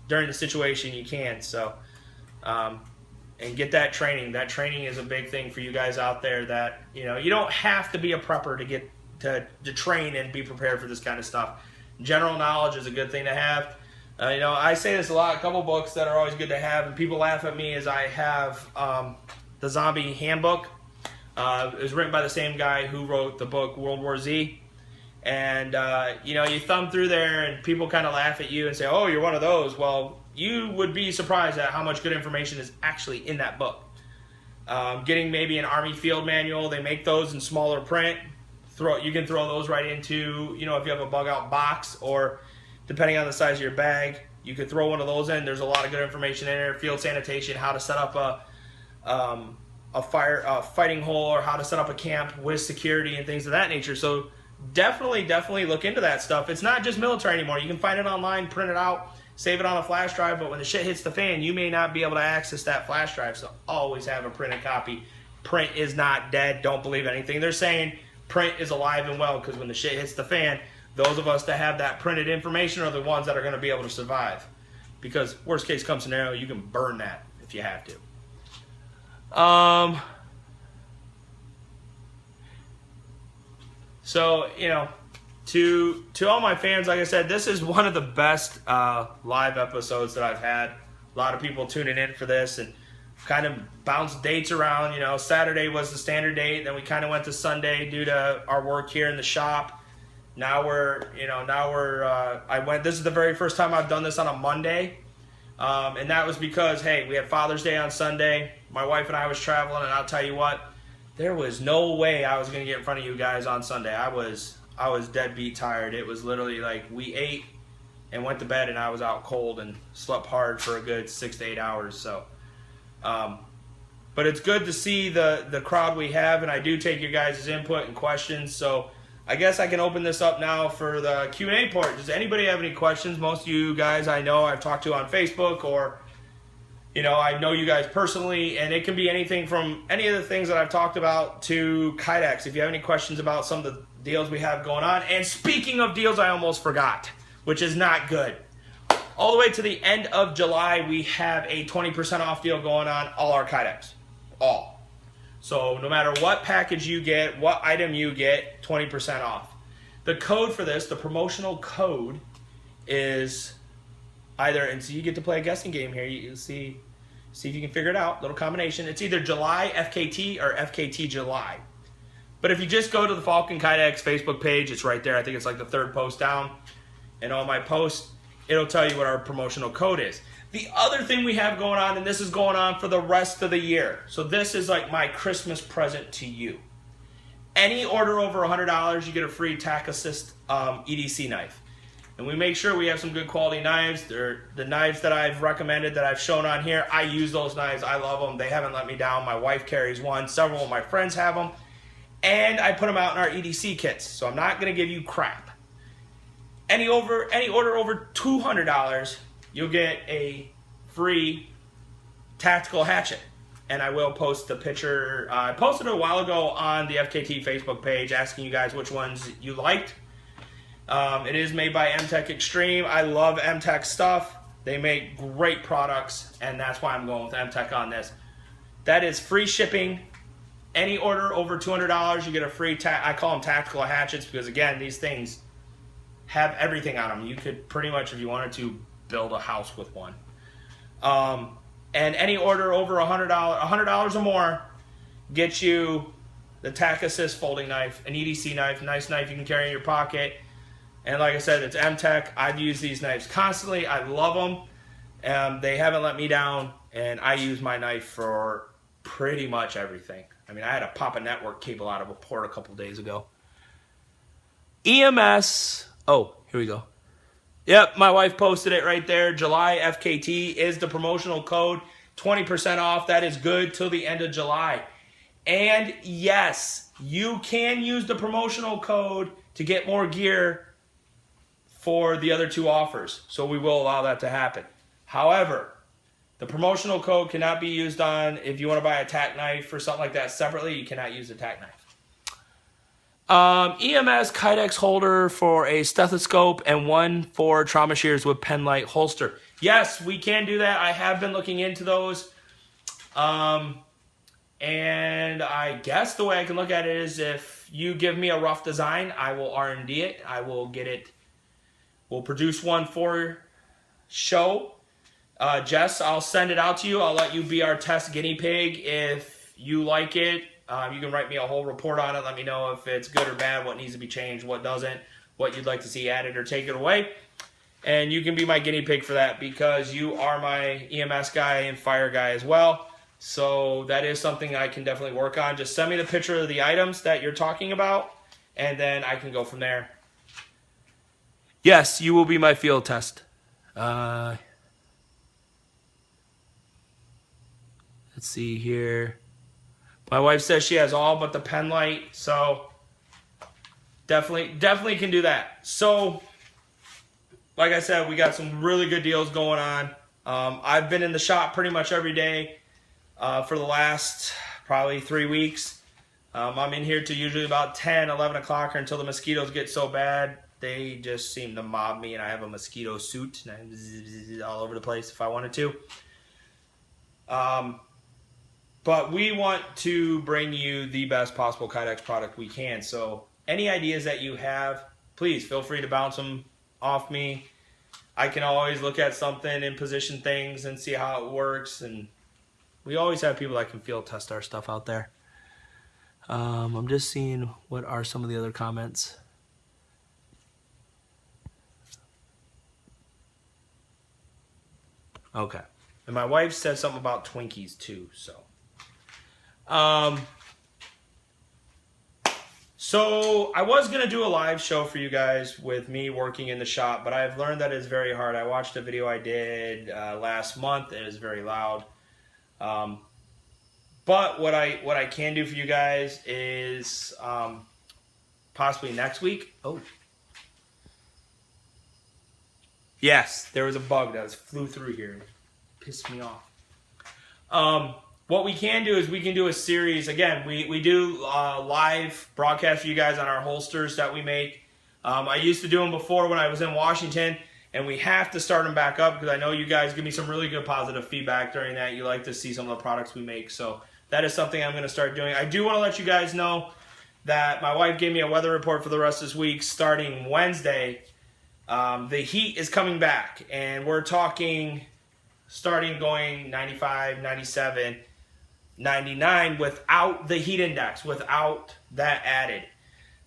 during the situation, you can. So, and get that training. That training is a big thing for you guys out there that, you don't have to be a prepper to get to train and be prepared for this kind of stuff. General knowledge is a good thing to have. I say this a lot, a couple books that are always good to have, and people laugh at me as I have the Zombie Handbook. It was written by the same guy who wrote the book World War Z. And, you thumb through there and people kind of laugh at you and say, oh, you're one of those. Well, you would be surprised at how much good information is actually in that book. Getting maybe an Army field manual, they make those in smaller print. You can throw those right into, if you have a bug out box, or depending on the size of your bag, you could throw one of those in. There's a lot of good information in there. Field sanitation, how to set up a fighting hole, or how to set up a camp with security and things of that nature. So definitely look into that stuff. It's not just military anymore. You can find it online, print it out, save it on a flash drive, but when the shit hits the fan, you may not be able to access that flash drive. So always have a printed copy. Print is not dead. Don't believe anything they're saying. Print is alive and well, because when the shit hits the fan, those of us that have that printed information are the ones that are going to be able to survive. because worst case come scenario, you can burn that if you have to. So, you know, to all my fans, like I said, this is one of the best live episodes that I've had. A lot of people tuning in for this, and kind of bounced dates around. You know, Saturday was the standard date, then we kind of went to Sunday due to our work here in the shop. Now this is the very first time I've done this on a Monday. And that was because, hey, we had Father's Day on Sunday. My wife and I was traveling, and I'll tell you what, there was no way I was going to get in front of you guys on Sunday. I was deadbeat tired. It was literally like we ate and went to bed, and I was out cold and slept hard for a good 6 to 8 hours. So, but it's good to see the crowd we have, and I do take your guys' input and questions. So I guess I can open this up now for the Q&A part. Does anybody have any questions? Most of you guys I know I've talked to on Facebook, or, you know, I know you guys personally, and it can be anything from any of the things that I've talked about to Kydex. If you have any questions about some of the deals we have going on. And speaking of deals, I almost forgot, which is not good. All the way to the end of July, we have a 20% off deal going on all our Kydex. All. So no matter what package you get, what item you get, 20% off. The code for this, the promotional code, is either, and so you get to play a guessing game here. You see if you can figure it out. Little combination. It's either July FKT or FKT July. But if you just go to the Falcon Kydex Facebook page, it's right there. I think it's like the third post down. And on my post, it'll tell you what our promotional code is. The other thing we have going on, and this is going on for the rest of the year. So this is like my Christmas present to you. Any order over $100, you get a free tack assist EDC knife. And we make sure we have some good quality knives. They're the knives that I've recommended, that I've shown on here. I use those knives. I love them. They haven't let me down. My wife carries one. Several of my friends have them. And I put them out in our EDC kits. So I'm not going to give you crap. Any order over $200, you'll get a free tactical hatchet. And I will post the picture. I posted it a while ago on the FKT Facebook page asking you guys which ones you liked. It is made by M-Tech Extreme. I love M-Tech stuff. They make great products, and that's why I'm going with M-Tech on this. That is free shipping. Any order over $200, you get a free, I call them tactical hatchets, because again, these things have everything on them. You could pretty much, if you wanted to, build a house with one. And any order over $100 or more gets you the Tack Assist folding knife, an EDC knife, nice knife you can carry in your pocket. And like I said, it's M-Tech. I've used these knives constantly. I love them. They haven't let me down, and I use my knife for pretty much everything. I mean, I had to pop a network cable out of a port a couple days ago. EMS. Oh, here we go. Yep, my wife posted it right there. July FKT is the promotional code. 20% off. That is good till the end of July. And yes, you can use the promotional code to get more gear for the other two offers. So we will allow that to happen. However, the promotional code cannot be used on, if you want to buy a tack knife or something like that separately, you cannot use the tack knife. EMS Kydex holder for a stethoscope and one for trauma shears with penlight holster. Yes, we can do that. I have been looking into those. And I guess the way I can look at it is, if you give me a rough design, I will R&D it. I will get it. We'll produce one for show. Jess, I'll send it out to you. I'll let you be our test guinea pig. If you like it, you can write me a whole report on it. Let me know if it's good or bad, what needs to be changed, what doesn't, what you'd like to see added or taken away. And you can be my guinea pig for that, because you are my EMS guy and fire guy as well. So that is something I can definitely work on. Just send me the picture of the items that you're talking about, and then I can go from there. Yes, you will be my field test. Let's see here. My wife says she has all but the pen light, so definitely can do that. So, like I said, we got some really good deals going on. I've been in the shop pretty much every day for the last probably 3 weeks. I'm in here to usually about 10, 11 o'clock, or until the mosquitoes get so bad. They just seem to mob me, and I have a mosquito suit, and I'm all over the place if I wanted to. But we want to bring you the best possible Kydex product we can. So any ideas that you have, please feel free to bounce them off me. I can always look at something and position things and see how it works. And we always have people that can field test our stuff out there. I'm just seeing what are some of the other comments. Okay. And my wife said something about Twinkies too, so. So I was going to do a live show for you guys with me working in the shop, but I've learned that it's very hard. I watched a video I did last month, and it was very loud. But what I can do for you guys is possibly next week. Oh. Yes, there was a bug that flew through here and pissed me off. What we can do is we can do a series. Again, we do live broadcast for you guys on our holsters that we make. I used to do them before when I was in Washington, and we have to start them back up because I know you guys give me some really good positive feedback during that. You like to see some of the products we make. So that is something I'm going to start doing. I do want to let you guys know that my wife gave me a weather report for the rest of this week starting Wednesday. The heat is coming back, and we're talking starting going 95, 97, 99 without the heat index, without that added.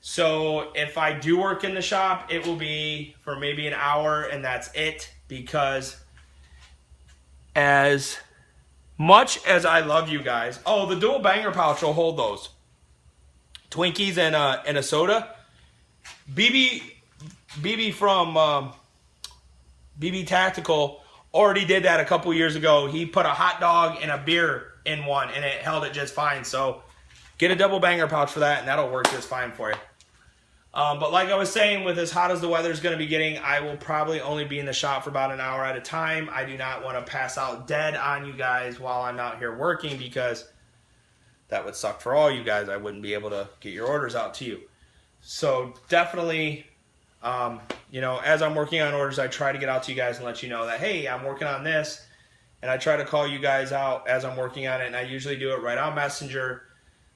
So if I do work in the shop, it will be for maybe an hour, and that's it, because as much as I love you guys, oh, the dual banger pouch will hold those Twinkies and a soda. BB from BB Tactical already did that a couple years ago. He put a hot dog and a beer in one, and it held it just fine. So get a double banger pouch for that, and that'll work just fine for you. But like I was saying, with as hot as the weather is going to be getting, I will probably only be in the shop for about an hour at a time. I do not want to pass out dead on you guys while I'm out here working, because that would suck for all you guys. I wouldn't be able to get your orders out to you. So definitely, you know, as I'm working on orders, I try to get out to you guys and let you know that, hey, I'm working on this. And I try to call you guys out as I'm working on it. And I usually do it right on Messenger,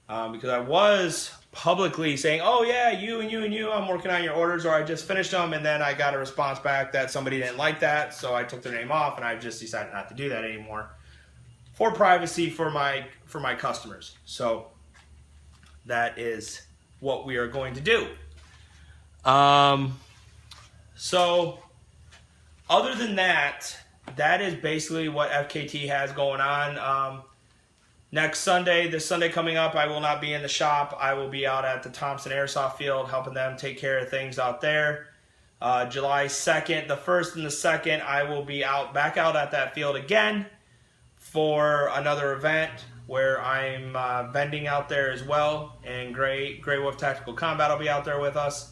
because I was publicly saying, oh yeah, you and you and you, I'm working on your orders, or I just finished them, and then I got a response back that somebody didn't like that, so I took their name off, and I've just decided not to do that anymore for privacy for my customers. So that is what we are going to do. So other than that, that is basically what FKT has going on. Next Sunday, this Sunday coming up, I will not be in the shop. I will be out at the Thompson Airsoft Field helping them take care of things out there. July 2nd, the 1st and the 2nd, I will be back out at that field again for another event where I'm vending out there as well. And Grey Wolf Tactical Combat will be out there with us.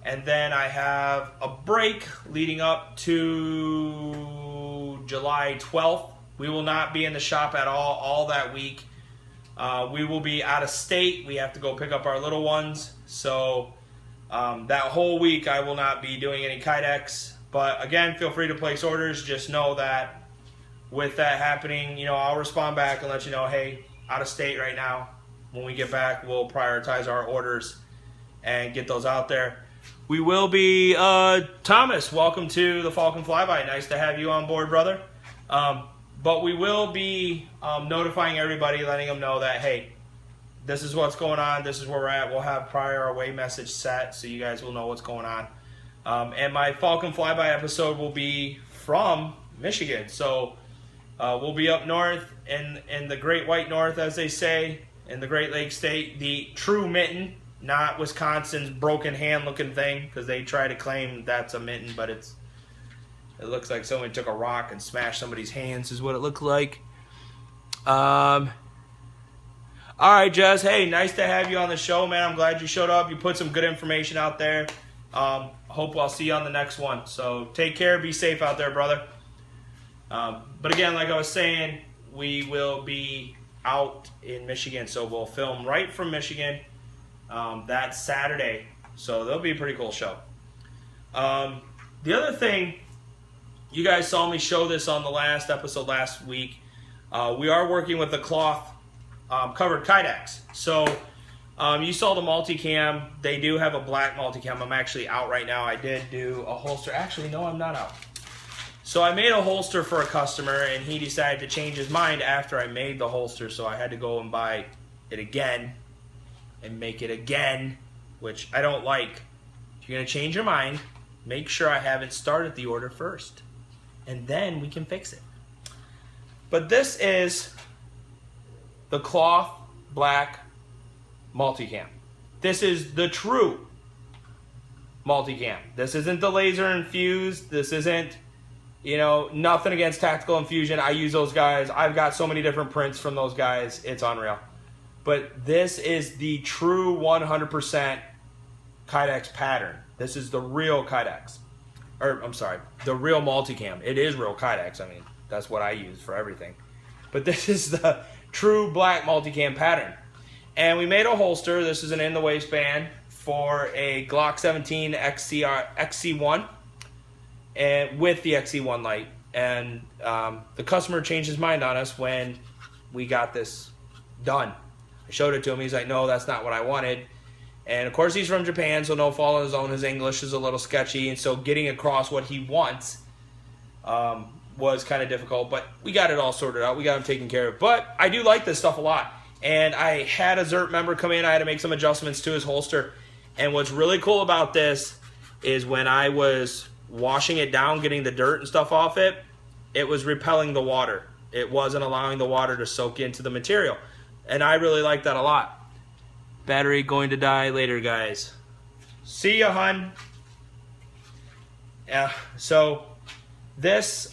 And then I have a break leading up to July 12th. We will not be in the shop at all that week. We will be out of state. We have to go pick up our little ones. So that whole week I will not be doing any Kydex. But again, feel free to place orders. Just know that with that happening, you know, I'll respond back and let you know, hey, out of state right now. When we get back, we'll prioritize our orders and get those out there. We will be, Thomas, welcome to the Falcon Fly By. Nice to have you on board, brother. But we will be notifying everybody, letting them know that, hey, this is what's going on, this is where we're at. We'll have prior away message set so you guys will know what's going on. And my Falcon Fly By episode will be from Michigan. So we'll be up north in the Great White North, as they say, in the Great Lakes State, the true mitten, not Wisconsin's broken hand looking thing, because they try to claim that's a mitten, but it looks like someone took a rock and smashed somebody's hands is what it looked like. All right, Jess. Hey, nice to have you on the show, man. I'm glad you showed up. You put some good information out there. Hope I'll see you on the next one. So take care. Be safe out there, brother. But again, like I was saying, we will be out in Michigan. So we'll film right from Michigan that Saturday. So that'll be a pretty cool show. The other thing, you guys saw me show this on the last episode last week. We are working with the cloth covered Kydex. So you saw the multicam. They do have a black multicam. I'm actually out right now. I did do a holster. Actually, no, I'm not out. So I made a holster for a customer, and he decided to change his mind after I made the holster. So I had to go and buy it again and make it again, which I don't like. If you're going to change your mind, make sure I haven't started the order first, and then we can fix it. But this is the cloth black multicam. This is the true multicam. This isn't the laser infused. This isn't, you know, nothing against Tactical Infusion. I use those guys. I've got so many different prints from those guys. It's unreal. But this is the true 100% Kydex pattern. This is the real Kydex. Or, I'm sorry, the real multicam. It is real Kydex. I mean, that's what I use for everything. But this is the true black multicam pattern. And we made a holster. This is an in the waistband for a Glock 17 XC1 and with the XC1 light. And the customer changed his mind on us when we got this done. I showed it to him. He's like, no, that's not what I wanted. And, of course, he's from Japan, so no fault of his own. His English is a little sketchy, and so getting across what he wants was kind of difficult. But we got it all sorted out. We got him taken care of. But I do like this stuff a lot. And I had a Zert member come in. I had to make some adjustments to his holster. And what's really cool about this is when I was washing it down, getting the dirt and stuff off it, it was repelling the water. It wasn't allowing the water to soak into the material. And I really like that a lot. Battery going to die later, guys. See ya, hun. Yeah, so this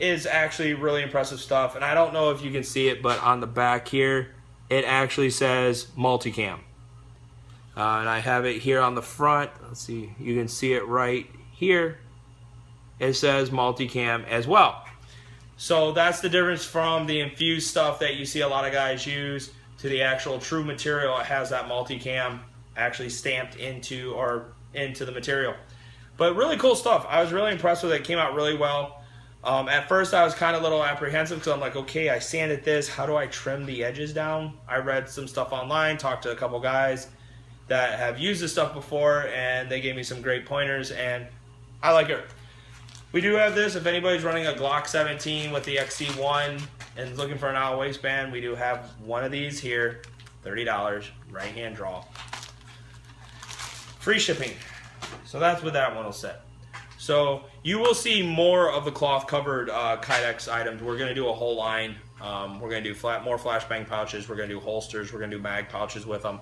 is actually really impressive stuff. And I don't know if you can see it, but on the back here, it actually says multicam. And I have it here on the front. Let's see, you can see it right here. It says multicam as well. So that's the difference from the infused stuff that you see a lot of guys use to the actual true material. It has that multicam actually stamped into the material. But really cool stuff. I was really impressed with it. It came out really well. At first I was kind of a little apprehensive because I'm like, okay, I sanded this. How do I trim the edges down? I read some stuff online, talked to a couple guys that have used this stuff before, and they gave me some great pointers, and I like it. We do have this. If anybody's running a Glock 17 with the XC1 and looking for an out waistband, we do have one of these here, $30, right hand draw. Free shipping. So that's what that one will set. So you will see more of the cloth covered Kydex items. We're going to do a whole line. We're going to do more flashbang pouches. We're going to do holsters. We're going to do mag pouches with them.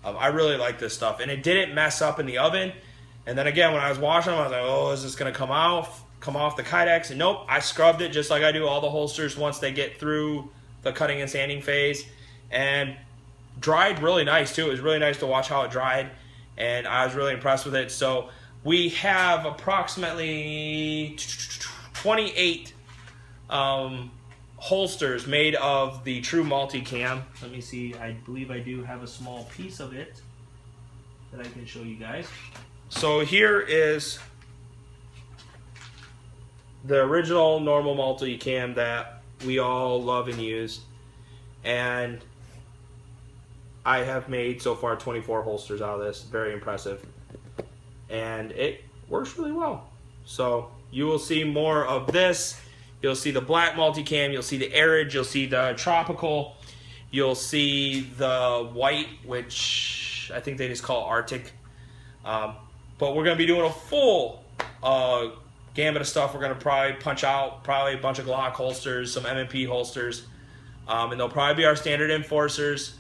I really like this stuff. And it didn't mess up in the oven. And then again, when I was washing them, I was like, oh, is this going to come off the Kydex? And nope, I scrubbed it just like I do all the holsters once they get through the cutting and sanding phase. And dried really nice too. It was really nice to watch how it dried. And I was really impressed with it. So we have approximately 28 holsters made of the true multicam. Let me see, I believe I do have a small piece of it that I can show you guys. So here is the original normal multicam that we all love and use. And I have made so far 24 holsters out of this. Very impressive. And it works really well. So you will see more of this. You'll see the black multicam, you'll see the Arid, you'll see the tropical, you'll see the white, which I think they just call Arctic. But we're going to be doing a full gamut of stuff. We're going to probably punch out a bunch of Glock holsters, some M&P holsters, and they'll probably be our standard enforcers.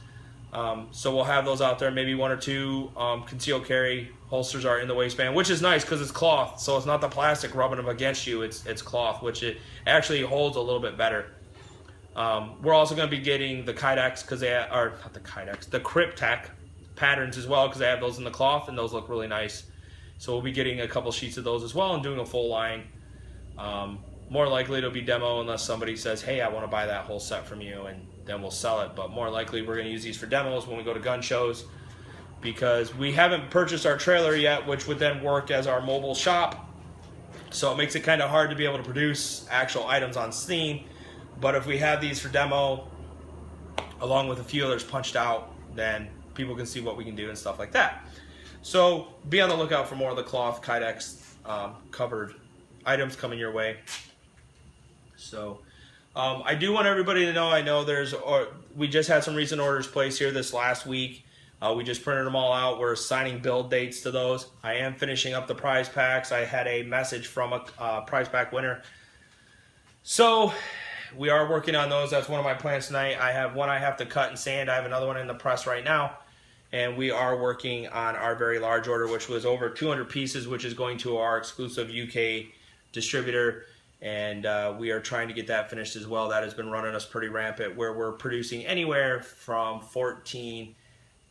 So we'll have those out there. Maybe one or two concealed carry holsters are in the waistband, which is nice because it's cloth, so it's not the plastic rubbing them against you. It's cloth, which it actually holds a little bit better. We're also going to be getting the Kydex because they are not the Kydex, the Cryptek patterns as well because they have those in the cloth and those look really nice. So we'll be getting a couple sheets of those as well and doing a full line. More likely it'll be demo unless somebody says, hey, I want to buy that whole set from you, and then we'll sell it. But more likely we're going to use these for demos when we go to gun shows. because we haven't purchased our trailer yet, which would then work as our mobile shop. So it makes it kind of hard to be able to produce actual items on Steam. But if we have these for demo, along with a few others punched out, then people can see what we can do and stuff like that. So be on the lookout for more of the cloth Kydex covered items coming your way. So I do want everybody to know, I know we just had some recent orders placed here this last week. We just printed them all out. We're assigning build dates to those. I am finishing up the prize packs. I had a message from a prize pack winner. So we are working on those. That's one of my plans tonight. I have one I have to cut and sand. I have another one in the press right now. And we are working on our very large order, which was over 200 pieces, which is going to our exclusive UK distributor. And we are trying to get that finished as well. That has been running us pretty rampant, where we're producing anywhere from 14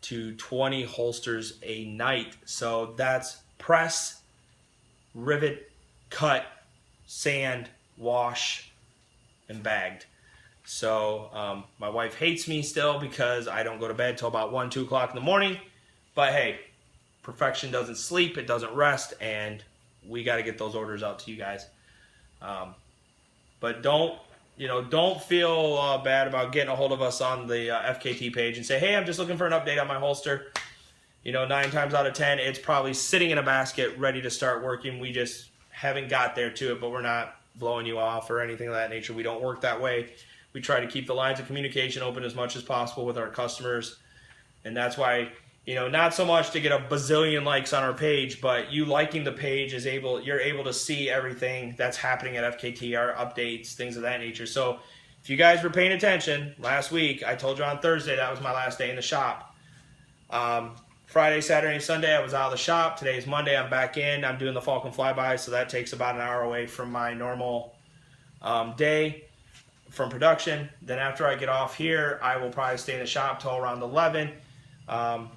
to 20 holsters a night. So that's press, rivet, cut, sand, wash, and bagged. So my wife hates me still because I don't go to bed till about 1, 2 o'clock in the morning. But hey, perfection doesn't sleep, it doesn't rest, and we got to get those orders out to you guys. But don't feel bad about getting a hold of us on the FKT page and say, hey, I'm just looking for an update on my holster. 9 times out of 10, it's probably sitting in a basket ready to start working. We just haven't got there to it, but we're not blowing you off or anything of that nature. We don't work that way. We try to keep the lines of communication open as much as possible with our customers. And that's why, not so much to get a bazillion likes on our page, but you liking the page you're able to see everything that's happening at FKT, our updates, things of that nature. So if you guys were paying attention, last week, I told you on Thursday that was my last day in the shop. Friday, Saturday, and Sunday, I was out of the shop. Today is Monday, I'm back in. I'm doing the Falcon Fly By, so that takes about an hour away from my normal day from production. Then after I get off here, I will probably stay in the shop till around 11.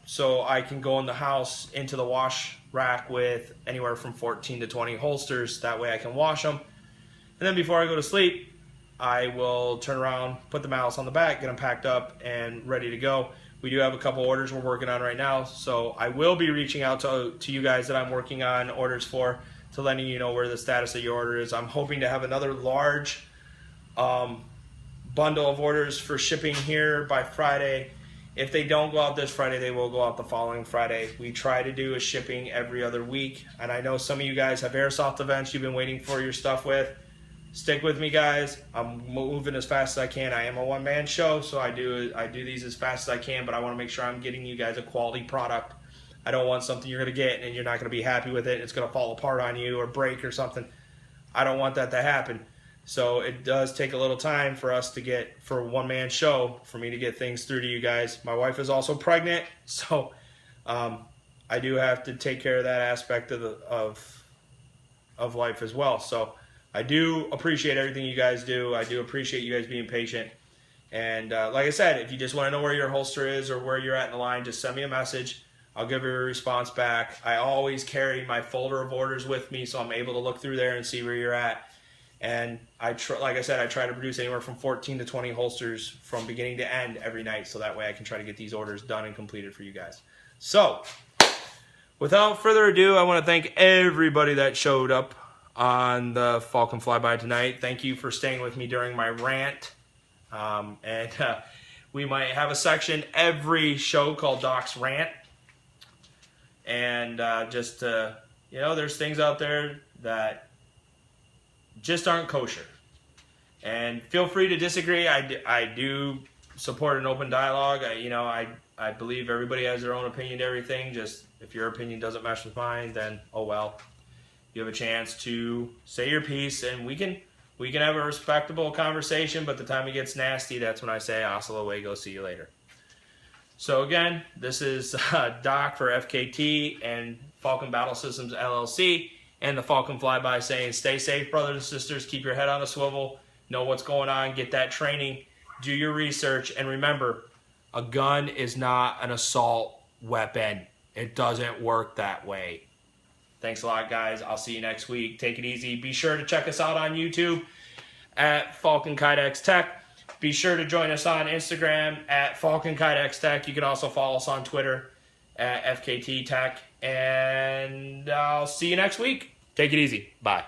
So I can go in the house into the wash rack with anywhere from 14 to 20 holsters. That way I can wash them. And then before I go to sleep, I will turn around, put the mallets on the back, get them packed up and ready to go. We do have a couple orders we're working on right now. So I will be reaching out to you guys that I'm working on orders for, to letting you know where the status of your order is. I'm hoping to have another large bundle of orders for shipping here by Friday. If they don't go out this Friday, they will go out the following Friday. We try to do a shipping every other week. And I know some of you guys have airsoft events you've been waiting for your stuff with. Stick with me, guys. I'm moving as fast as I can. I am a one-man show, so I do these as fast as I can, but I want to make sure I'm getting you guys a quality product. I don't want something you're going to get and you're not going to be happy with it and it's going to fall apart on you or break or something. I don't want that to happen. So it does take a little time for us to get, for a one-man show, for me to get things through to you guys. My wife is also pregnant, so I do have to take care of that aspect of life as well. So I do appreciate everything you guys do. I do appreciate you guys being patient. And like I said, if you just want to know where your holster is or where you're at in the line, just send me a message. I'll give you a response back. I always carry my folder of orders with me, so I'm able to look through there and see where you're at. And like I said, I try to produce anywhere from 14 to 20 holsters from beginning to end every night, so that way I can try to get these orders done and completed for you guys. So, without further ado, I want to thank everybody that showed up on the Falcon Fly By tonight. Thank you for staying with me during my rant. We might have a section every show called Doc's Rant. And there's things out there that just aren't kosher. And feel free to disagree. I do support an open dialogue. I believe everybody has their own opinion to everything. Just if your opinion doesn't mesh with mine, then oh well. You have a chance to say your piece, and we can have a respectable conversation. But the time it gets nasty, that's when I say hasta luego, see you later. So again, this is Doc for FKT and Falcon Battle Systems LLC and the Falcon Fly By saying, stay safe, brothers and sisters. Keep your head on a swivel. Know what's going on. Get that training. Do your research. And remember, a gun is not an assault weapon. It doesn't work that way. Thanks a lot, guys. I'll see you next week. Take it easy. Be sure to check us out on YouTube at Falcon Kydex Tech. Be sure to join us on Instagram at Falcon Kydex Tech. You can also follow us on Twitter at FKT Tech, and I'll see you next week. Take it easy. Bye.